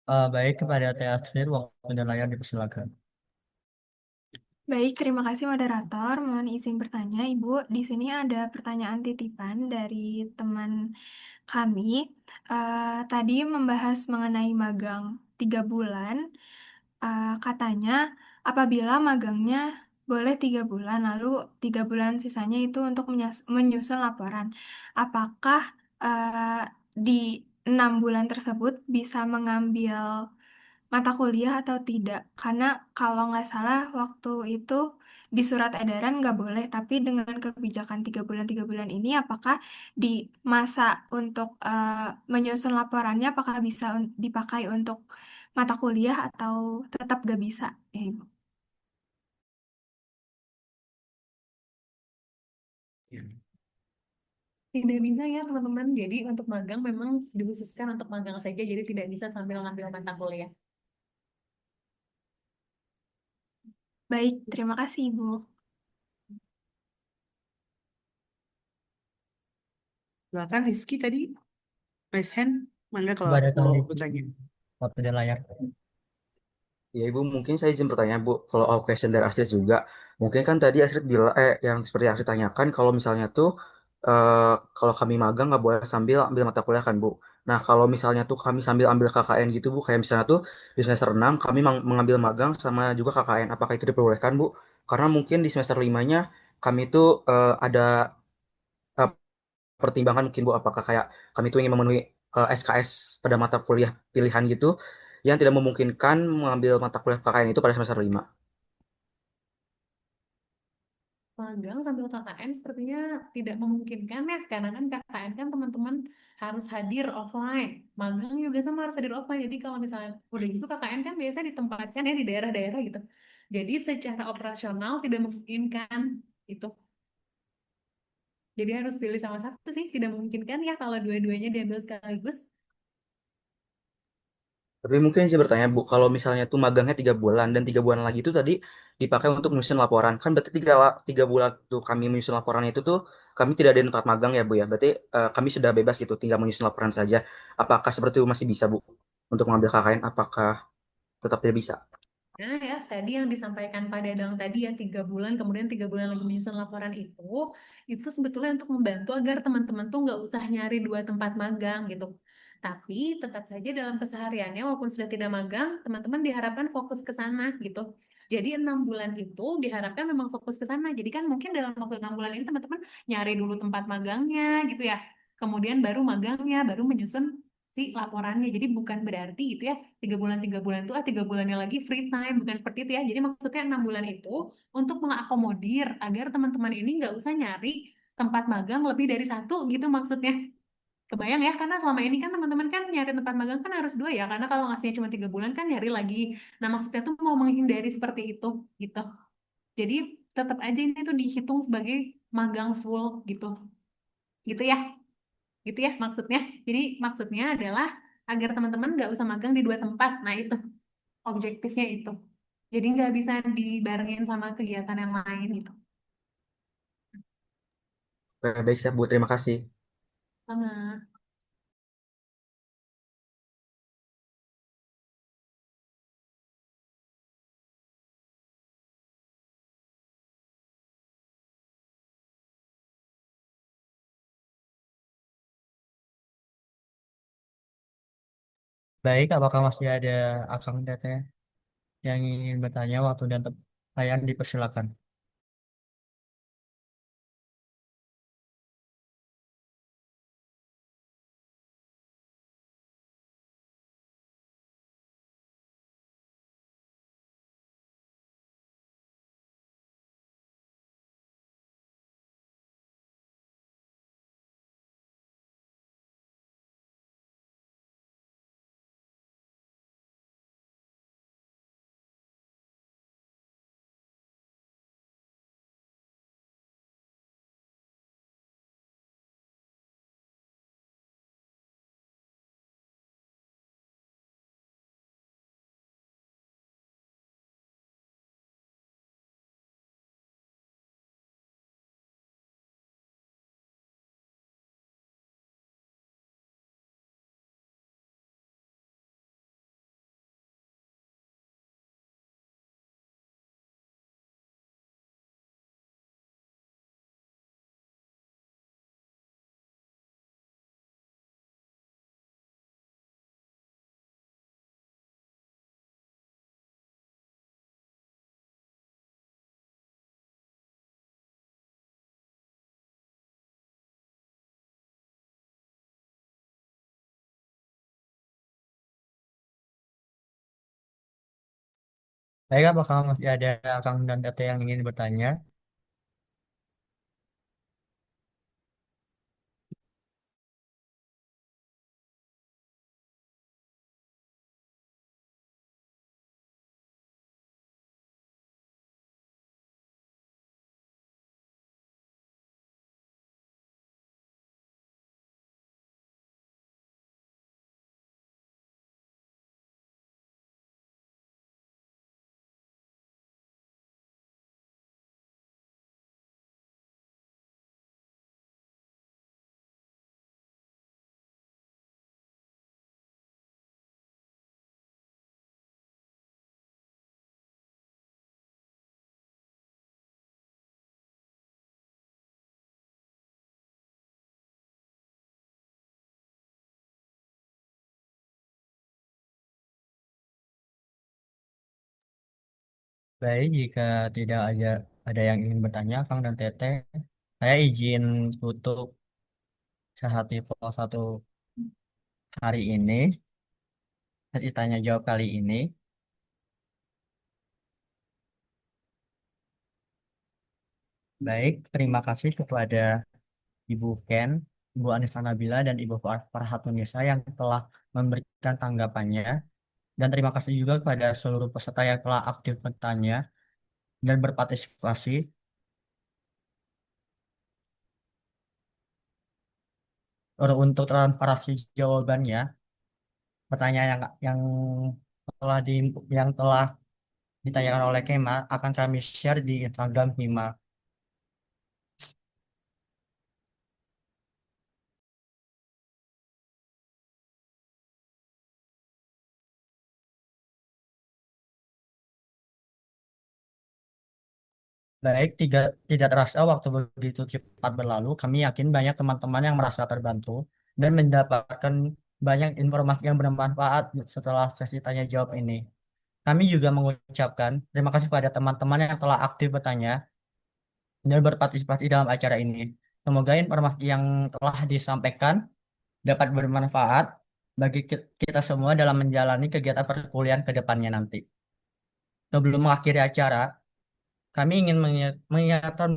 Baik, kepada Teh Astrid, waktu dan layar dipersilakan. Baik, terima kasih moderator. Mohon izin bertanya, Ibu. Di sini ada pertanyaan titipan dari teman kami. Tadi membahas mengenai magang 3 bulan. Katanya apabila magangnya boleh 3 bulan, lalu 3 bulan sisanya itu untuk menyusun laporan. Apakah di 6 bulan tersebut bisa mengambil mata kuliah atau tidak? Karena kalau nggak salah waktu itu di surat edaran nggak boleh, tapi dengan kebijakan 3 bulan ini, apakah di masa untuk menyusun laporannya, apakah bisa dipakai untuk mata kuliah atau tetap gak bisa? Ya, Ibu. Ya. Tidak bisa ya teman-teman. Jadi untuk magang memang dikhususkan untuk magang saja, jadi tidak bisa sambil ngambil mata kuliah. Baik, terima kasih Ibu. Silakan Rizky tadi raise hand. Mangga kalau Kepada mau kami bertanya. waktu dan layar. Ya Ibu, mungkin saya izin bertanya Bu, kalau out question dari Astrid juga, mungkin kan tadi Astrid bilang, yang seperti Astrid tanyakan, kalau misalnya tuh, kalau kami magang nggak boleh sambil ambil mata kuliah kan Bu. Nah kalau misalnya tuh kami sambil ambil KKN gitu Bu, kayak misalnya tuh di semester 6 kami mengambil magang sama juga KKN, apakah itu diperbolehkan Bu? Karena mungkin di semester 5-nya kami tuh ada eh, pertimbangan mungkin Bu, apakah kayak kami tuh ingin memenuhi SKS pada mata kuliah pilihan gitu, yang tidak memungkinkan mengambil mata kuliah KKN itu pada semester 5. Magang sambil KKN sepertinya tidak memungkinkan ya, karena kan KKN kan teman-teman harus hadir offline. Magang juga sama harus hadir offline. Jadi kalau misalnya udah gitu KKN kan biasa ditempatkan ya di daerah-daerah gitu. Jadi secara operasional tidak memungkinkan itu. Jadi harus pilih salah satu sih, tidak memungkinkan ya kalau dua-duanya diambil sekaligus. Tapi mungkin saya bertanya Bu, kalau misalnya tuh magangnya 3 bulan dan 3 bulan lagi itu tadi dipakai untuk menyusun laporan, kan berarti 3 bulan tuh kami menyusun laporan itu tuh kami tidak ada di tempat magang ya Bu ya, berarti kami sudah bebas gitu, tinggal menyusun laporan saja. Apakah seperti itu masih bisa Bu untuk mengambil KKN? Apakah tetap tidak bisa? Nah ya, tadi yang disampaikan Pak Dadang tadi ya 3 bulan, kemudian 3 bulan lagi menyusun laporan itu sebetulnya untuk membantu agar teman-teman tuh nggak usah nyari dua tempat magang gitu. Tapi tetap saja dalam kesehariannya, walaupun sudah tidak magang, teman-teman diharapkan fokus ke sana gitu. Jadi 6 bulan itu diharapkan memang fokus ke sana. Jadi kan mungkin dalam waktu 6 bulan ini teman-teman nyari dulu tempat magangnya gitu ya. Kemudian baru magangnya, baru menyusun si laporannya. Jadi bukan berarti gitu ya 3 bulan itu 3 bulannya lagi free time, bukan seperti itu ya. Jadi maksudnya 6 bulan itu untuk mengakomodir agar teman-teman ini nggak usah nyari tempat magang lebih dari satu gitu maksudnya. Kebayang ya, karena selama ini kan teman-teman kan nyari tempat magang kan harus dua ya, karena kalau ngasihnya cuma 3 bulan kan nyari lagi. Nah maksudnya tuh mau menghindari seperti itu gitu. Jadi tetap aja ini tuh dihitung sebagai magang full gitu, gitu ya, gitu ya maksudnya. Jadi maksudnya adalah agar teman-teman nggak usah magang di dua tempat. Nah itu objektifnya itu. Jadi nggak bisa dibarengin sama kegiatan yang lain gitu. Oke, baik siap Bu, terima kasih. Sama. Baik, apakah masih ada akang teteh yang ingin bertanya waktu dan layar dipersilakan. Baik, apakah masih ada akang dan teteh yang ingin bertanya? Baik, jika tidak ada yang ingin bertanya, Kang dan Teteh, saya izin tutup sehati Vol satu hari ini, sesi tanya jawab kali ini. Baik, terima kasih kepada Ibu Ken, Ibu Anissa Nabila, dan Ibu Farhatunisa yang telah memberikan tanggapannya. Dan terima kasih juga kepada seluruh peserta yang telah aktif bertanya dan berpartisipasi. Untuk transparansi jawabannya, pertanyaan yang telah di, yang telah ditanyakan oleh Kema akan kami share di Instagram Hima. Baik, tidak terasa waktu begitu cepat berlalu. Kami yakin banyak teman-teman yang merasa terbantu dan mendapatkan banyak informasi yang bermanfaat setelah sesi tanya jawab ini. Kami juga mengucapkan terima kasih kepada teman-teman yang telah aktif bertanya dan berpartisipasi dalam acara ini. Semoga informasi yang telah disampaikan dapat bermanfaat bagi kita semua dalam menjalani kegiatan perkuliahan ke depannya nanti. Sebelum mengakhiri acara, kami ingin mengingatkan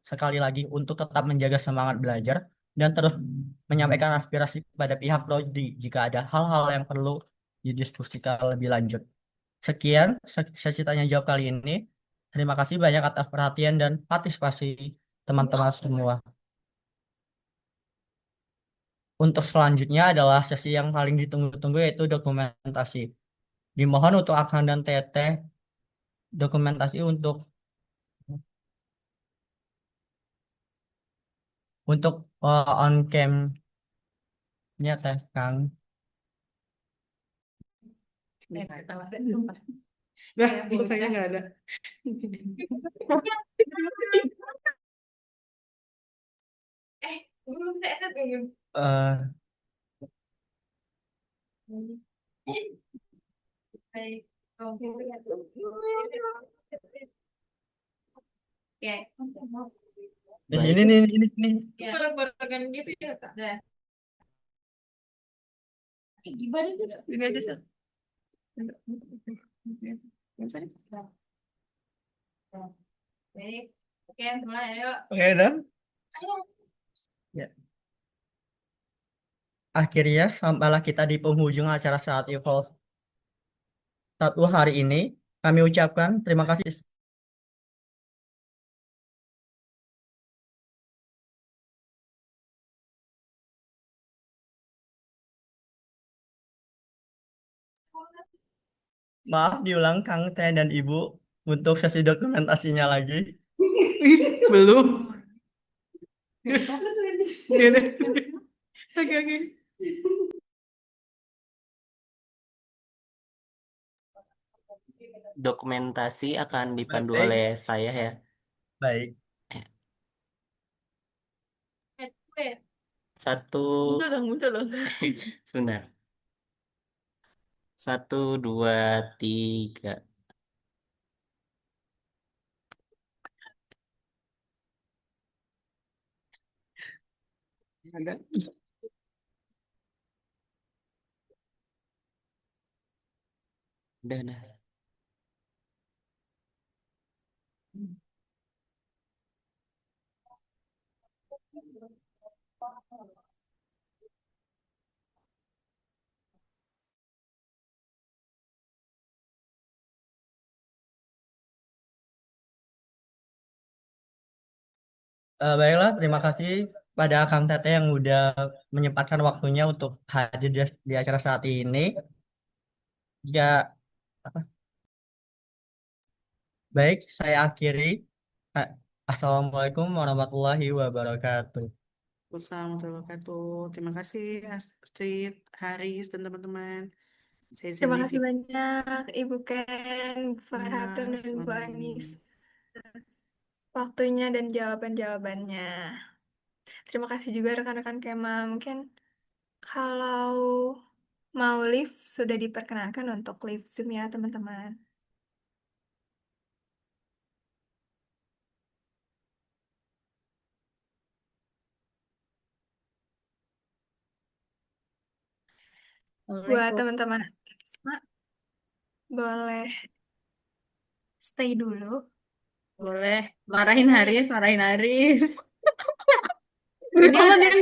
sekali lagi untuk tetap menjaga semangat belajar dan terus menyampaikan aspirasi kepada pihak prodi jika ada hal-hal yang perlu didiskusikan lebih lanjut. Sekian sesi tanya jawab kali ini. Terima kasih banyak atas perhatian dan partisipasi teman-teman semua. Untuk selanjutnya adalah sesi yang paling ditunggu-tunggu yaitu dokumentasi. Dimohon untuk Akhan dan Teteh dokumentasi untuk on cam-nya Teh Kang. Sumpah. Nah, itu saya nggak ada. Eh, Baik, ini. Ini aja sih. Oke, mulai ayo. Oke, dan ya. Akhirnya sampailah kita di penghujung acara saat Evolve satu hari ini. Kami ucapkan terima kasih. Maaf diulang Kang Teh dan Ibu untuk sesi dokumentasinya lagi. Belum. Iya deh. Oke, oke. Dokumentasi akan dipandu Baik, oleh saya ya. baik. Satu, Muncul dong. sebentar. 1, 2, 3. Ada. Udah. Baiklah, terima kasih pada Kang Tete yang udah menyempatkan waktunya untuk hadir di acara saat ini. Ya, apa? Baik, saya akhiri. Eh, Assalamualaikum warahmatullahi wabarakatuh. Wassalamualaikum warahmatullahi wabarakatuh. Terima kasih Astrid, Haris, dan teman-teman. Saya izin Terima leave kasih ya. banyak Ibu Ken, Bu Farhatun, dan Bu Selamat Anis. Waktunya dan jawaban-jawabannya. Terima kasih juga rekan-rekan Kema. Mungkin kalau mau live, sudah diperkenankan untuk live Zoom ya teman-teman. Buat teman-teman Asma, boleh stay dulu. Boleh. Marahin Haris. Ini Kalau ada dia